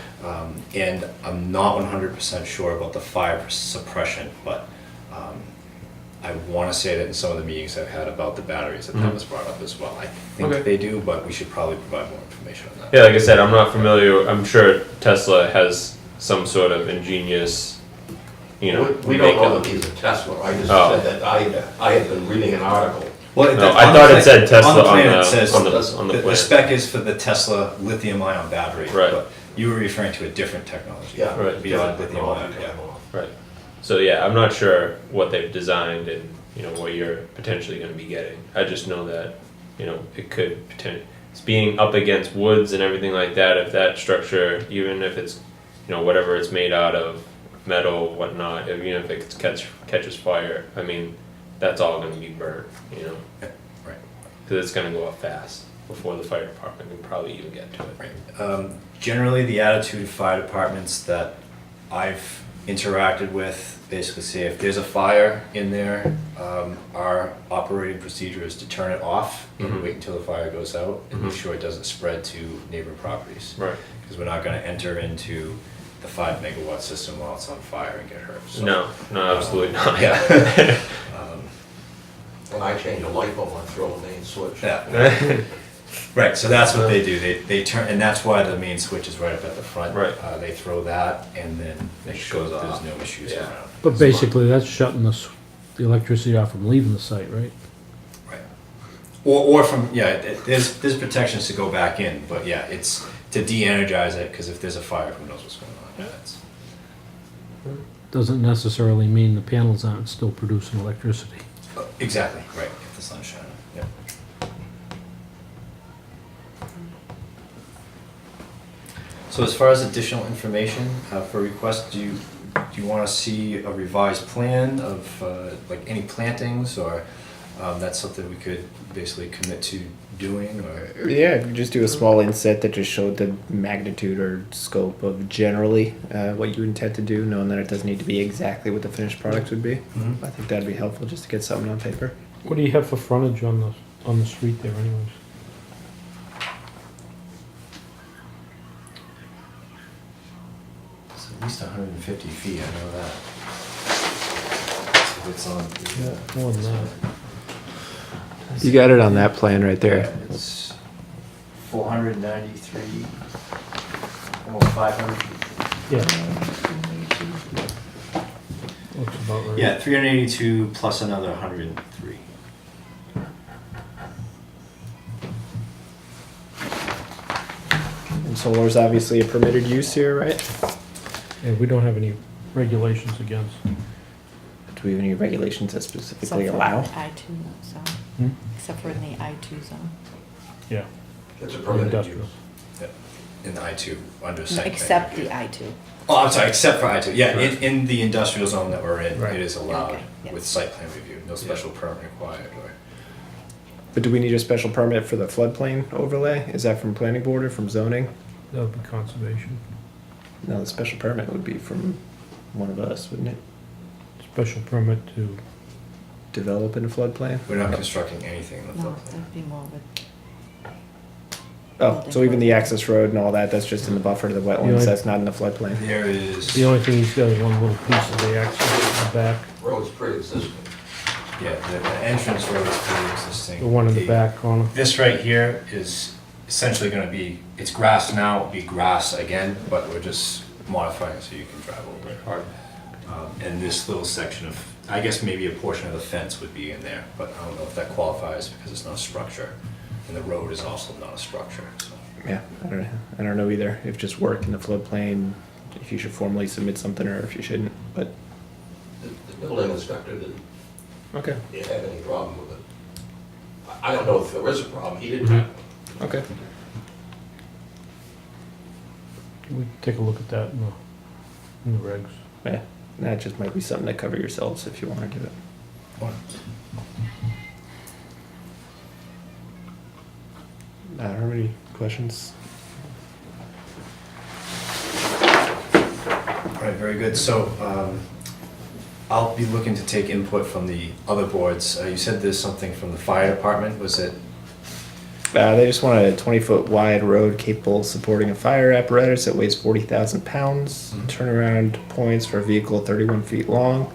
F: And I'm not 100% sure about the fire suppression, but I want to say that in some of the meetings I've had about the batteries, that was brought up as well. I think
C: Okay.
F: they do, but we should probably provide more information on that.
C: Yeah, like I said, I'm not familiar. I'm sure Tesla has some sort of ingenious,
G: We don't know
C: makeup.
G: that he's a Tesla, I just
C: Oh.
G: said that I had been reading an article.
F: Well,
C: No,
F: on
C: I
F: the
C: thought it
F: plan-
C: said Tesla
F: on the plan.
C: on
F: It says
C: on the
F: the
C: plan.
F: spec is for the Tesla lithium-ion battery.
C: Right.
F: But you were referring to a different technology.
G: Yeah.
C: Right.
F: Beyond lithium-ion. Yeah.
C: Right. So yeah, I'm not sure what they've designed and what you're potentially going to be getting. I just know that it could potentially. It's being up against woods and everything like that. If that structure, even if it's whatever it's made out of, metal, whatnot, even if it catches fire, I mean, that's all going to be burnt.
F: Right.
C: Because it's going to go up fast before the fire department can probably even get to it.
F: Right. Generally, the attitude of fire departments that I've interacted with basically say if there's a fire in there, our operating procedure is to turn it off and wait until the fire goes out and make sure it doesn't spread to neighboring properties.
C: Right.
F: Because we're not going to enter into the 5 megawatt system while it's on fire and get hurt. So,
C: No, absolutely not.
F: Yeah.
G: When I change a light bulb, I throw a main switch.
F: Yeah. Right, so that's what they do. They turn, and that's why the main switch is right up at the front.
C: Right.
F: They throw that, and then make sure
C: goes
F: that there's
C: off.
F: no issues
C: Yeah.
F: around.
A: But basically, that's shutting the electricity off from leaving the site, right?
F: Right. Or from there's protections to go back in, but yeah, it's to de-energize it because if there's a fire, who knows what's going on? Yeah, it's,
A: Doesn't necessarily mean the panels aren't still producing electricity.
F: exactly right. If the sun's shining. Yeah. So as far as additional information for request, do you want to see a revised plan of like any plantings, or that's something we could basically commit to doing, or
B: Yeah, if you just do a small inset that just showed the magnitude or scope of generally what you intend to do, knowing that it doesn't need to be exactly what the finished product would be. I think that'd be helpful just to get something on paper.
A: What do you have for frontage on the street there anyways?
F: it's at least 150 feet. I know that. So it's on.
A: Yeah, more than that.
B: You got it on that plan right
F: Yeah,
B: there.
F: it's 493, almost 500 feet.
A: Yeah. Looks about right.
F: Yeah, 382 plus another 103.
B: And solar is obviously a permitted use here, right?
A: Yeah, we don't have any regulations against.
B: Do we have any regulations that specifically
E: Except for
B: allow?
E: the I2 zone,
A: Hmm?
E: except for in the I2 zone.
A: Yeah.
G: It's a permitted
A: Industrial.
G: use.
F: In the I2, under site plan
E: Except the
F: review.
E: I2.
F: Oh, I'm sorry, except for I2. Yeah,
C: Right.
F: in the industrial zone that we're in,
A: Right.
F: it is allowed
E: Okay, yeah.
F: with site plan review. No special permit required. Or
B: But do we need a special permit for the floodplain overlay? Is that from planning board or from zoning?
A: That would be conservation.
B: No, the special permit would be from one of us, wouldn't it?
A: Special permit to,
B: Develop in a floodplain?
F: we're not constructing anything in the
E: No,
F: floodplain.
E: that'd be more with,
B: Oh, so even the access road and all that, that's just in the buffer to the wetlands,
A: Yeah.
B: that's not in the floodplain?
F: There is,
A: the only thing he's got is one little piece of the access in the back,
G: Road's pre-existing.
F: yeah, the entrance road is pre-existing.
A: the one in the back corner.
F: This right here is essentially going to be, it's grass now, it'll be grass again, but we're just modifying it so you can drive over it.
C: Hard.
F: And this little section of, I guess maybe a portion of the fence would be in there, but I don't know if that qualifies because it's not a structure. And the road is also not a structure, so.
B: Yeah, I don't know either, if just work in the floodplain, if you should formally submit something or if you shouldn't, but.
G: The building inspector didn't
B: Okay.
G: have any problem with it. I don't know if there is a problem, he didn't have one.
B: Okay.
A: We take a look at that in the regs.
B: Yeah, that just might be something to cover yourselves if you want to do it. I don't have any questions.
F: All right, very good. So I'll be looking to take input from the other boards. You said there's something from the fire department, was it?
B: They just want a 20-foot wide road capable of supporting a fire apparatus that weighs 40,000 pounds. Turnaround points for a vehicle 31 feet long.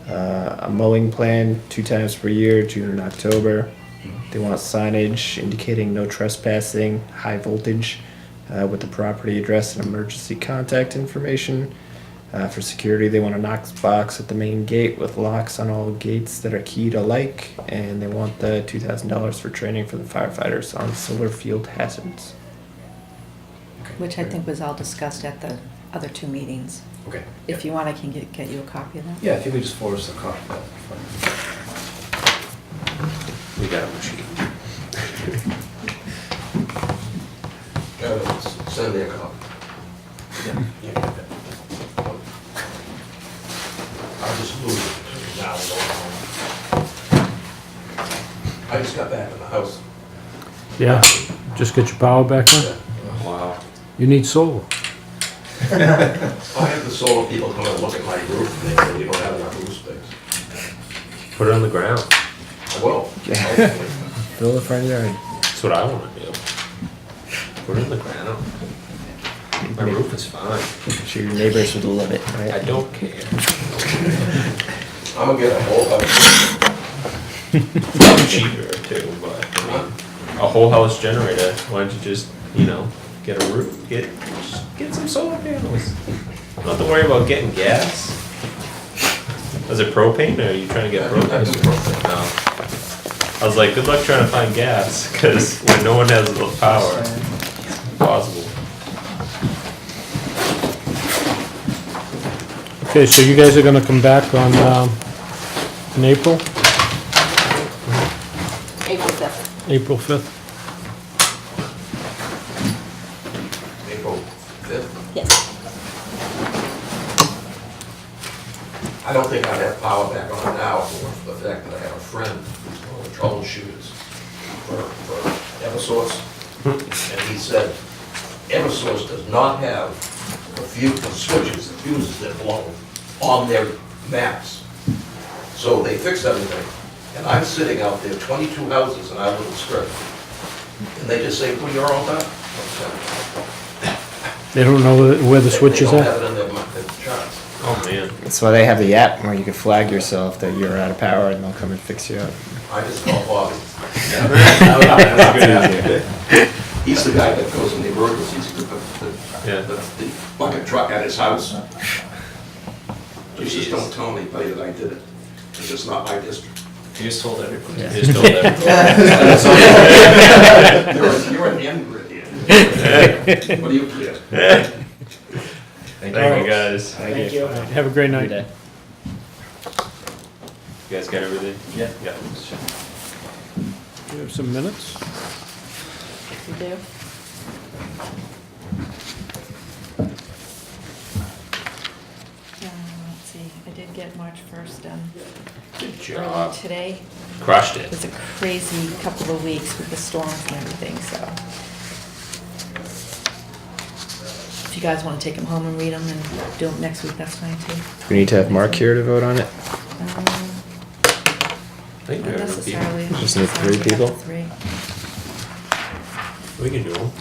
B: A mowing plan 2 times per year, June and October. They want signage indicating no trespassing, high voltage, with the property address and emergency contact information. For security, they want a Knox box at the main gate with locks on all gates that are keyed alike, and they want the $2,000 for training for the firefighters on solar field hazards.
E: Which I think was all discussed at the other 2 meetings.
F: Okay.
E: If you want, I can get you a copy of that.
F: Yeah, if you could just forward us a copy of that.
C: We got a machine.
G: Send me a copy. I'll just move it between now and I just got back in the house.
A: Yeah, just get your power back on?
C: Wow.
A: You need solar.
G: I have the solar people come and look at my roof, and they say you don't have enough roof space.
C: Put it on the ground.
G: I will. Hopefully.
B: Fill the front yard.
C: That's what I want to do. Put it on the ground. My roof is fine.
B: I'm sure your neighbors would love it,
C: I
B: right?
C: don't care.
G: I'm gonna get a whole house.
C: Cheaper too, but I mean, a whole house generator. Why don't you just, get a roof, just get some solar panels. Don't have to worry about getting gas. Is it propane, or are you trying to get propane? No. I was like, good luck trying to find gas, because when no one has the power, it's impossible.
A: Okay, so you guys are gonna come back on, in April,
J: April 5th.
A: April 5th?
G: April 5th.
J: Yes.
G: I don't think I'd have power back on now for the fact that I have a friend who's one of the troubleshooters for Eversource. And he said, Eversource does not have the switches, the fuses that blow on their maps. So they fixed everything. And I'm sitting out there, 22 houses in our little strip. And they just say, well, you're all done.
A: They don't know where the switch is
G: They don't
A: at?
G: have it in their charts.
C: Oh man.
B: That's why they have the app where you can flag yourself that you're out of power and they'll come and fix you up.
G: I just call Bobby.
C: That's a good idea.
G: He's the guy that goes in the emergencies,
C: Yeah.
G: the bucket truck at his house. You just don't tell anybody that I did it, because it's not my district.
F: You just told everybody.
C: You just told everyone.
G: You're an N-grid here. What do you clear?
C: Thank you guys.
B: Thank you.
A: Have a great night.
C: You guys got everything?
F: Yeah.
C: Yeah.
A: Do you have some minutes?
E: You do? Let's see, I did get March 1st done
C: Good
E: earlier
C: job.
E: today.
C: Crushed
E: It
C: it.
E: was a crazy couple of weeks with the storms and everything, so. If you guys want to take them home and read them and do them next week, that's fine too.
B: We need to have Mark here to vote on it.
C: I think
E: Not
C: there are
E: necessarily.
C: people.
B: Just need 3 people?
E: 3.
C: We can do them.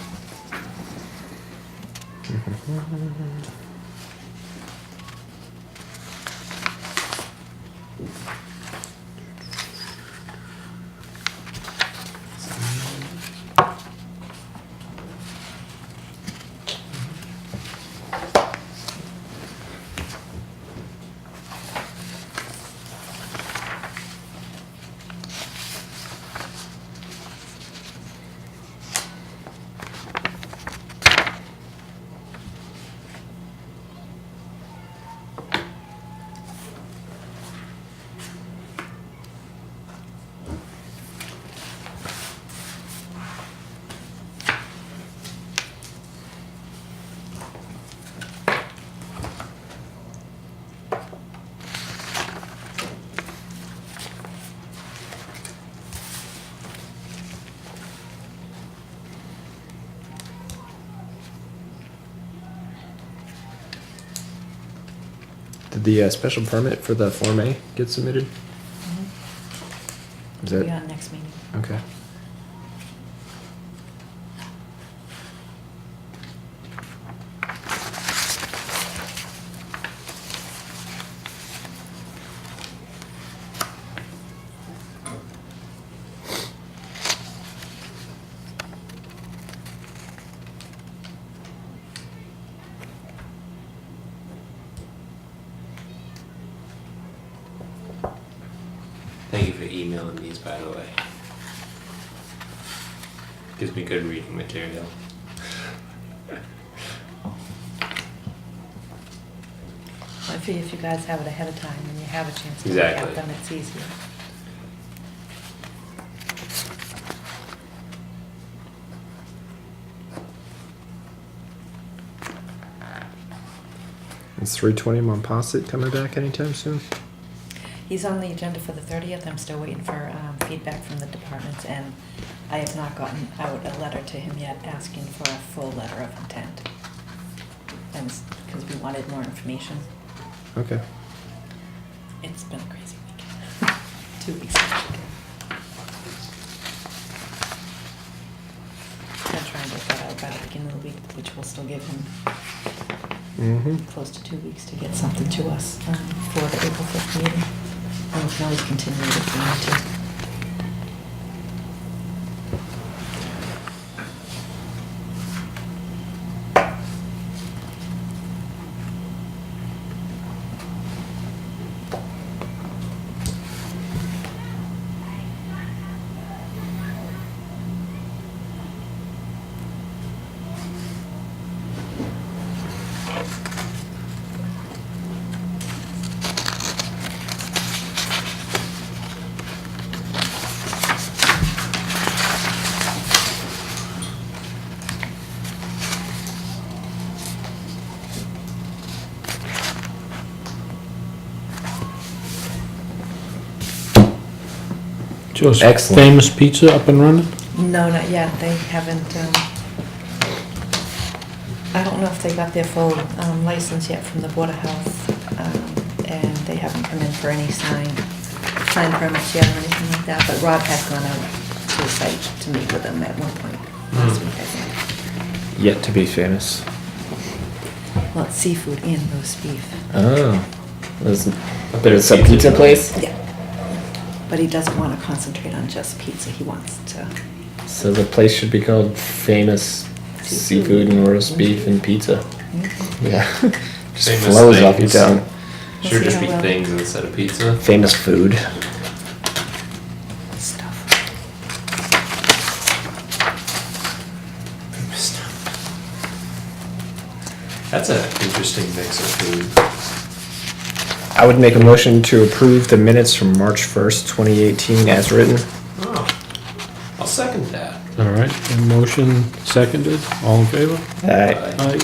B: Did the special permit for the Form A get submitted? Is
E: Be
B: that,
E: on next meeting.
B: okay.
C: Thank you for emailing these, by the way. Gives me good reading material.
E: I figure if you guys have it ahead of time and you have a chance to look
C: Exactly.
E: at them, it's easier.
B: Is 320 Montpasset coming back anytime soon?
E: He's on the agenda for the 30th. I'm still waiting for feedback from the departments, and I have not gotten out a letter to him yet asking for a full letter of intent. And because we wanted more information.
B: Okay.
E: It's been a crazy week. 2 weeks. Actually. I'll try and get that out by the beginning of the week, which will still give him close to 2 weeks to get something to us for the April 5th meeting. And we can always continue it if we need to.
A: Joe's
B: Excellent.
A: Famous Pizza up and running?
E: No, not yet. They haven't, I don't know if they got their full license yet from the Board of Health, and they haven't come in for any sign permits yet or anything like that, but Rob had gone out to the site to meet with them at one point last week, I think.
B: Yet to be famous.
E: Well, it's seafood and roast beef.
B: Oh. There's a pizza place?
E: Yeah. But he doesn't want to concentrate on just pizza. He wants to.
B: So the place should be called Famous Seafood and Roast Beef and Pizza. Yeah. Just
C: Famous
B: flows off your
C: things.
B: tongue.
C: Should just
E: Yeah,
C: be
E: well.
C: things instead of pizza.
B: Famous food.
E: Stuff.
C: That's an interesting mix of food.
B: I would make a motion to approve the minutes from March 1st, 2018 as written.
C: Oh, I'll second that.
A: All right, and motion seconded, all in favor?
B: Aye.
A: Aye.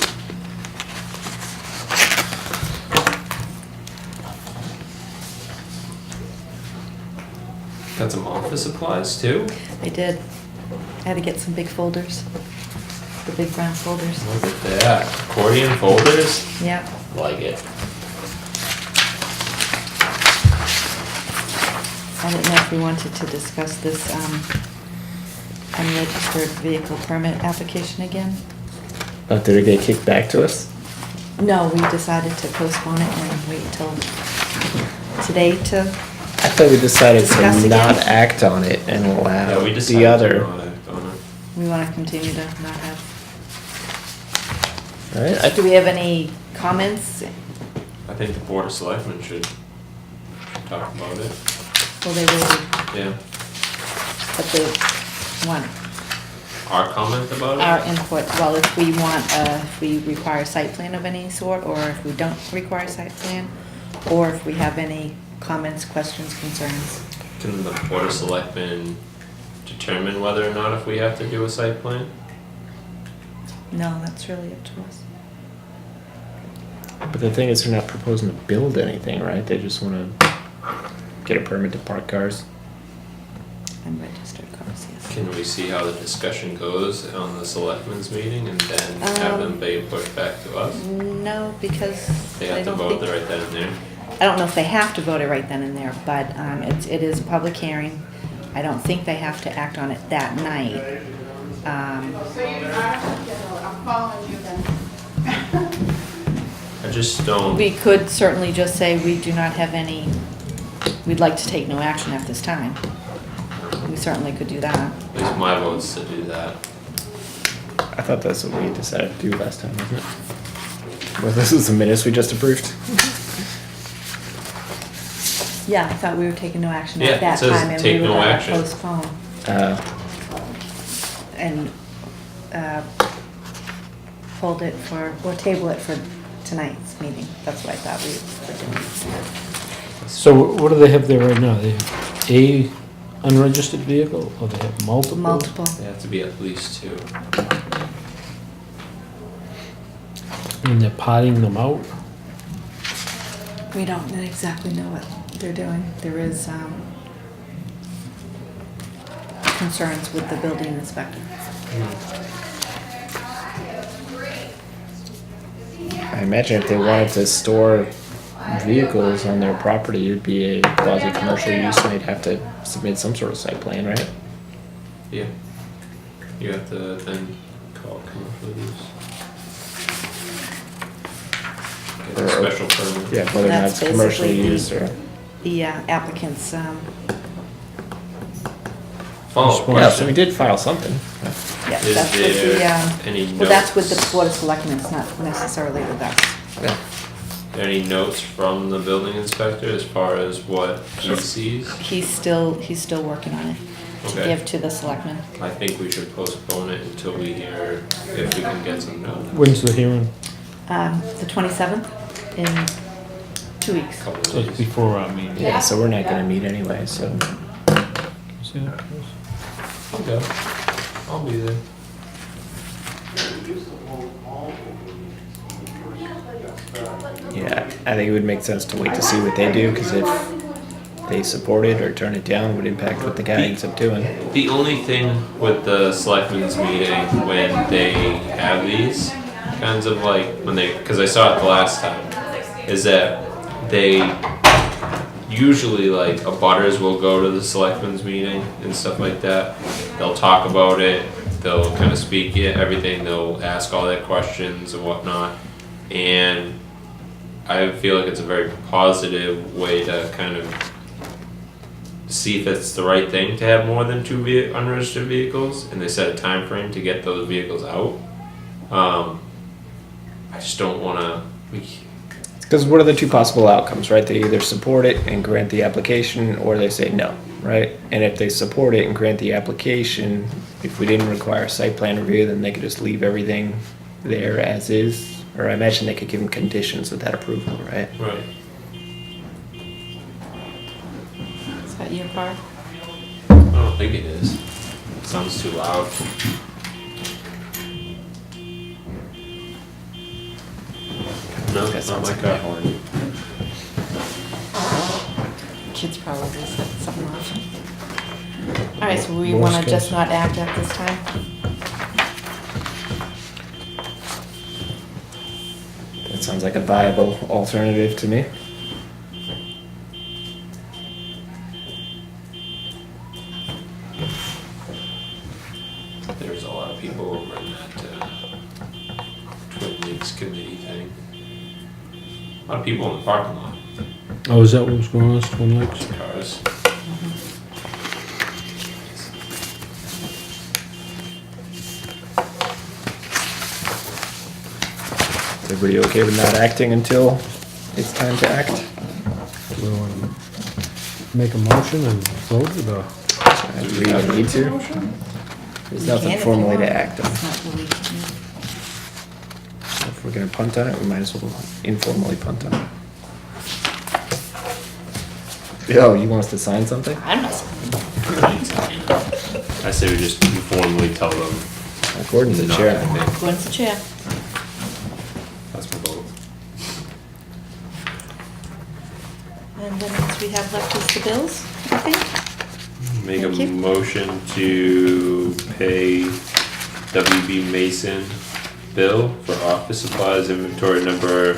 C: Got some office supplies too.
E: I did. I had to get some big folders. The big brown folders.
C: Look at that. Accordion folders.
E: Yeah.
C: Like it.
E: I didn't know if we wanted to discuss this unregistered vehicle permit application again.
B: Oh, did it get kicked back to us?
E: No, we decided to postpone it and wait till today to,
B: I thought we decided
E: Discuss
B: to
E: again?
B: not act on it and allow
C: Yeah, we
B: the
C: decided
B: other.
C: to not act on it.
E: we want to continue to not have.
B: Alright,
E: Do we have any comments?
C: I think the Board of Selectmen should talk about it.
E: Well, they waited,
C: Yeah.
E: but they want
C: Our comment about it?
E: our input. Well, if we want, if we require a site plan of any sort, or if we don't require a site plan, or if we have any comments, questions, concerns.
C: Can the Board of Selectmen determine whether or not if we have to do a site plan?
E: No, that's really up to us.
B: but the thing is, they're not proposing to build anything, right? They just wanna get a permit to park cars.
E: Unregistered cars, yes.
C: Can we see how the discussion goes on the Selectmen's meeting and then have them be pushed back to us?
E: No, because
C: They
E: I
C: have to
E: don't
C: vote
E: think,
C: right then and there.
E: I don't know if they have to vote it right then and there, but it is a public hearing. I don't think they have to act on it that night.
I: So you are, I'm following you then.
C: I just don't.
E: We could certainly just say we do not have any, we'd like to take no action at this time. We certainly could do that.
C: At least my vote's to do that.
B: I thought that's what we decided to do last time, wasn't it? Well, this is the minutes we just approved.
E: Yeah, I thought we were taking no action
C: Yeah,
E: at that
C: it says
E: time, and
C: take
E: we were
C: no
E: gonna
C: action.
E: postpone and hold it for, or table it for tonight's meeting. That's what I thought we were doing.
A: So what do they have there right now? They have a unregistered vehicle, or they have multiple?
E: Multiple.
C: They have to be at least 2.
A: And they're potting them out?
E: We don't exactly know what they're doing. There is concerns with the building inspector.
B: I imagine if they wanted to store vehicles on their property, it'd be a quasi-commercial use, and they'd have to submit some sort of site plan, right?
C: Yeah. You have to then call it commercial use. Get a
B: Or-
C: special permit.
B: Yeah, whether or not
E: That's
B: it's commercial
E: basically
B: use or.
E: The applicant's,
C: Follow-up
A: Response.
B: Yeah, so we
C: question.
B: did file something.
E: yes,
C: Is
E: that's with the,
C: there any
E: well, that's with
C: notes?
E: the Board of Selectmen, it's not necessarily with us.
B: Yeah.
C: Any notes from the building inspector as far as what he sees?
E: He's still working on it to
C: Okay.
E: give to the selectmen.
C: I think we should postpone it until we hear if we can get some notes.
A: When's the hearing?
E: The 27th in 2 weeks.
C: Couple
A: So
C: of
A: it's
C: days.
A: before our meeting.
B: Yeah, so we're not gonna meet anyway, so.
A: See that, Chris?
C: I'll go. I'll be there.
B: Yeah, I think it would make sense to wait to see what they do, because if they support it or turn it down, it would impact what the guy ends up doing.
C: The only thing with the selectmen's meeting when they have these kinds of like, when they, because I saw it the last time, is that they usually like abutters will go to the selectmen's meeting and stuff like that. They'll talk about it, they'll kind of speak it, everything, they'll ask all their questions and whatnot. And I feel like it's a very positive way to kind of see if it's the right thing to have more than 2 unregistered vehicles, and they set a time frame to get those vehicles out. I just don't want to.
B: Because what are the two possible outcomes, right? They either support it and grant the application, or they say no, right? And if they support it and grant the application, if we didn't require site plan review, then they could just leave everything there as is. Or I imagine they could give them conditions with that approval, right?
C: Right.
E: Is that your car?
C: I don't think it is. It sounds too loud. No,
B: That
C: that's not
B: sounds
C: my
B: like my
C: car.
B: horn.
E: Kids probably set something off. All right, so we
A: Morse
E: want to just
A: code.
E: not act at this time?
B: That sounds like a viable alternative to me.
C: There's a lot of people over in that Twin Lakes committee thing. A lot of people in the parking lot.
A: Oh, is that what was going on, Twin Lakes?
C: Cars.
B: Is everybody okay with not acting until it's time to act?
A: Do we want to make a motion and vote it, or?
B: Do we even need to? There's
E: You
B: nothing
E: can if you
B: formally
E: want.
B: to act on.
E: It's not really,
B: If we're gonna punt on it, we might as well informally punt on it. Yo, you want us to sign something?
E: I'm not.
C: I say we just informally tell them.
B: According to the
C: not
B: chair.
C: acting.
E: Going to the chair.
C: That's my vote.
E: And then what we have left is the bills, I think.
C: Make a
E: Thank you.
C: motion to pay WB Mason bill for office supplies inventory number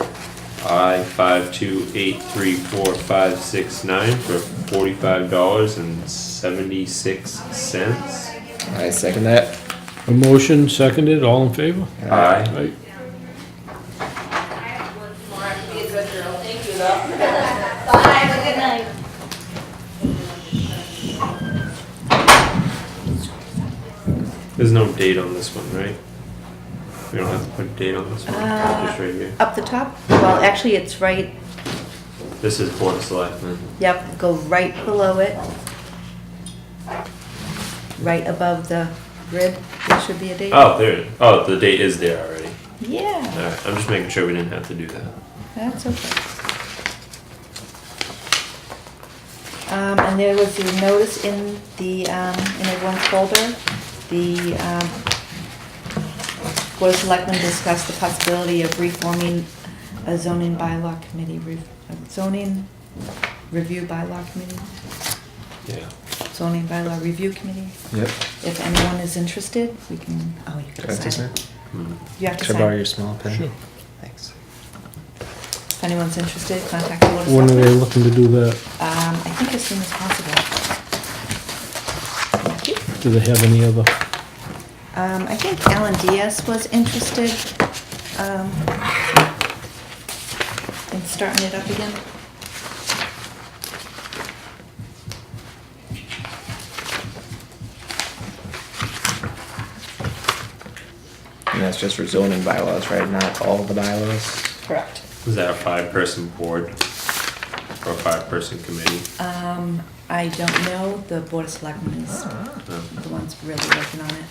C: I52834569 for $45.76.
B: I second that.
A: A motion, seconded, all in favor?
C: Aye.
A: Right.
C: There's no date on this one, right? We don't have to put a date on this one, just right here.
E: Up the top? Well, actually, it's right
C: This is Board of Selectmen.
E: Yep, go right below it. Right above the grid, there should be a date.
C: Oh, there. Oh, the date is there already.
E: Yeah,
C: Alright, I'm just making sure we didn't have to do that.
E: that's okay. And there was a notice in the, in everyone's folder. The, Board of Selectmen discussed the possibility of reforming a zoning bylaw committee, zoning review bylaw committee,
C: Yeah.
E: zoning bylaw review committee.
B: Yep.
E: If anyone is interested, we can, oh, you
B: Do I
E: can
B: have to
E: sign
B: sign?
E: it.
C: Hmm.
E: You have to
B: Should I borrow
E: sign.
B: your small pen?
A: Sure.
B: Thanks.
E: If anyone's interested, contact the Board of
A: When are they
E: Selectmen.
A: looking to do that?
E: I think as soon as possible. Thank you.
A: Do they have any other?
E: I think Alan Diaz was interested in starting it up again.
B: And that's just for zoning bylaws, right? Not all the bylaws?
E: Correct.
C: Is that a 5-person board or a 5-person committee?
E: I don't know, the Board of Selectmen is
C: No.
E: the ones really working on it.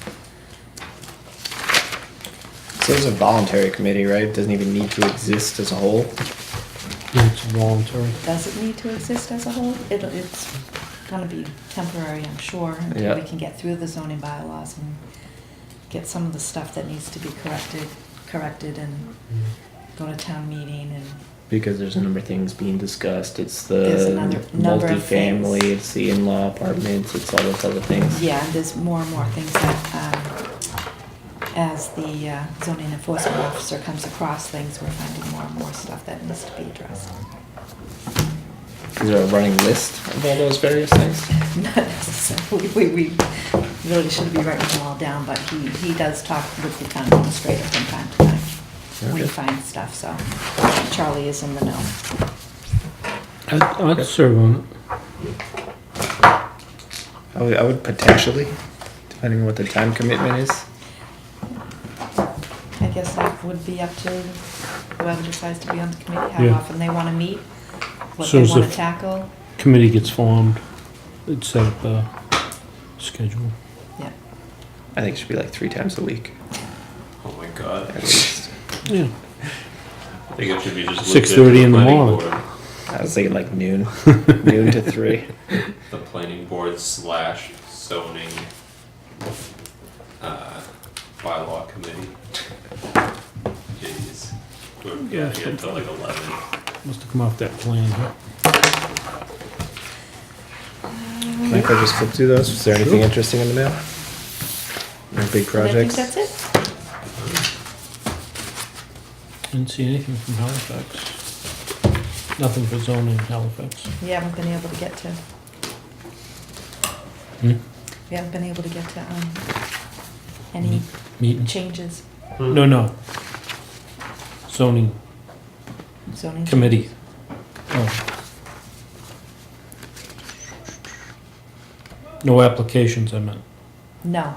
B: So it's a voluntary committee, right? It doesn't even need to exist as a whole.
A: It's voluntary.
E: Does it need to exist as a whole? It's gonna be temporary, I'm sure, until
B: Yeah.
E: we can get through the zoning bylaws and get some of the stuff that needs to be corrected and go to town meeting and,
B: Because there's a number of things being discussed. It's
E: There's
B: the
E: another number of
B: multifamily,
E: things.
B: it's the in-law apartments, it's all those other things.
E: yeah, and there's more and more things that, as the zoning enforcement officer comes across things, we're finding more and more stuff that needs to be addressed.
B: Is there a running list of all those various things?
E: Not necessarily, we really should be writing them all down, but he does talk with the town administrator from time to time when he
B: Okay.
E: finds stuff, so Charlie is in the know.
A: I'd serve on
B: I would potentially, depending on what the time commitment is.
E: I guess that would be up to whoever decides to be on the committee, how
A: Yeah.
E: often they wanna meet, what
A: So
E: they
A: is
E: wanna
A: the-
E: tackle,
A: it. Committee gets formed. It's set up a schedule.
E: yeah.
B: I think it should be like 3 times a week,
C: Oh my god.
B: at least.
A: Yeah.
C: I think it should be just
A: 6:30 in the morning.
B: I was thinking like noon, noon to 3.
C: The planning board / zoning bylaw committee. Jeez. We're
A: Yeah,
C: getting into like 11.
A: Must have come off that plan, huh?
B: Mind if I just flip through those? Is there anything interesting in the mail? No big
E: And I think
B: projects?
E: that's it.
A: Didn't see anything from Halifax. Nothing for zoning Halifax.
E: We haven't been able to get to,
A: Hmm?
E: we haven't been able to get to, any
A: Meeting?
E: changes,
A: No. Zoning
E: zoning.
A: committee. Oh. No applications, I meant.
E: No,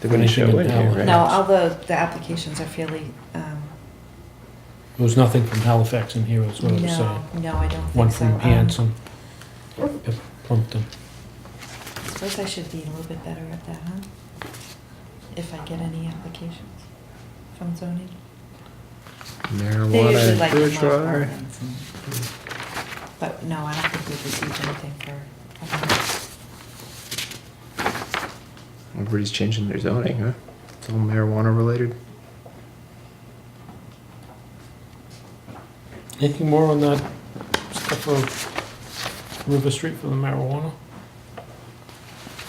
B: They wouldn't show
A: Anything
B: it
A: in
B: here,
A: Halifax?
B: right?
E: no, all the applications are fairly,
A: There was nothing from Halifax in here, is what I was saying.
E: no, I don't
A: One
E: think so.
A: from Hanson, Plumpton.
E: Suppose I should be a little bit better at that, huh? If I get any applications from zoning. They usually
B: Marijuana,
E: like remote
B: Bridgewater.
E: apartments and- But no, I don't think we've received anything for,
B: Everybody's changing their zoning, huh? It's all marijuana related.
A: Anything more on that stuff for River Street for the marijuana?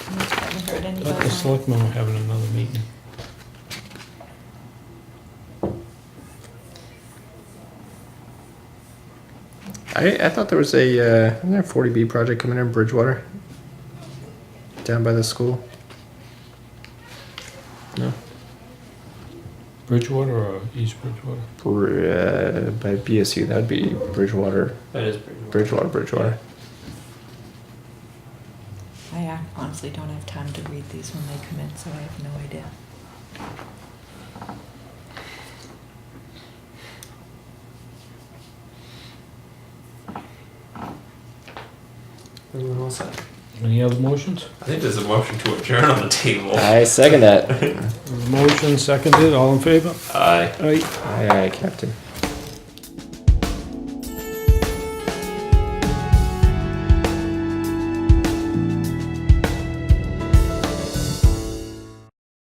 E: haven't heard any
A: I thought
E: about
A: the
E: that.
A: selectmen were having another meeting.
B: I thought there was isn't there a 40B project coming in Bridgewater? Down by the school? No?
A: Bridgewater or East Bridgewater?
B: By BSU, that'd be Bridgewater.
C: That is pretty
B: Bridgewater.
E: I honestly don't have time to read these when they come in, so I have no idea.
C: Everyone all set?
A: Any other motions?
C: I think there's a motion to adjourn on the table.
B: I second that.
A: Motion seconded, all in favor?
C: Aye.
A: Aye.
B: Aye, aye, Captain.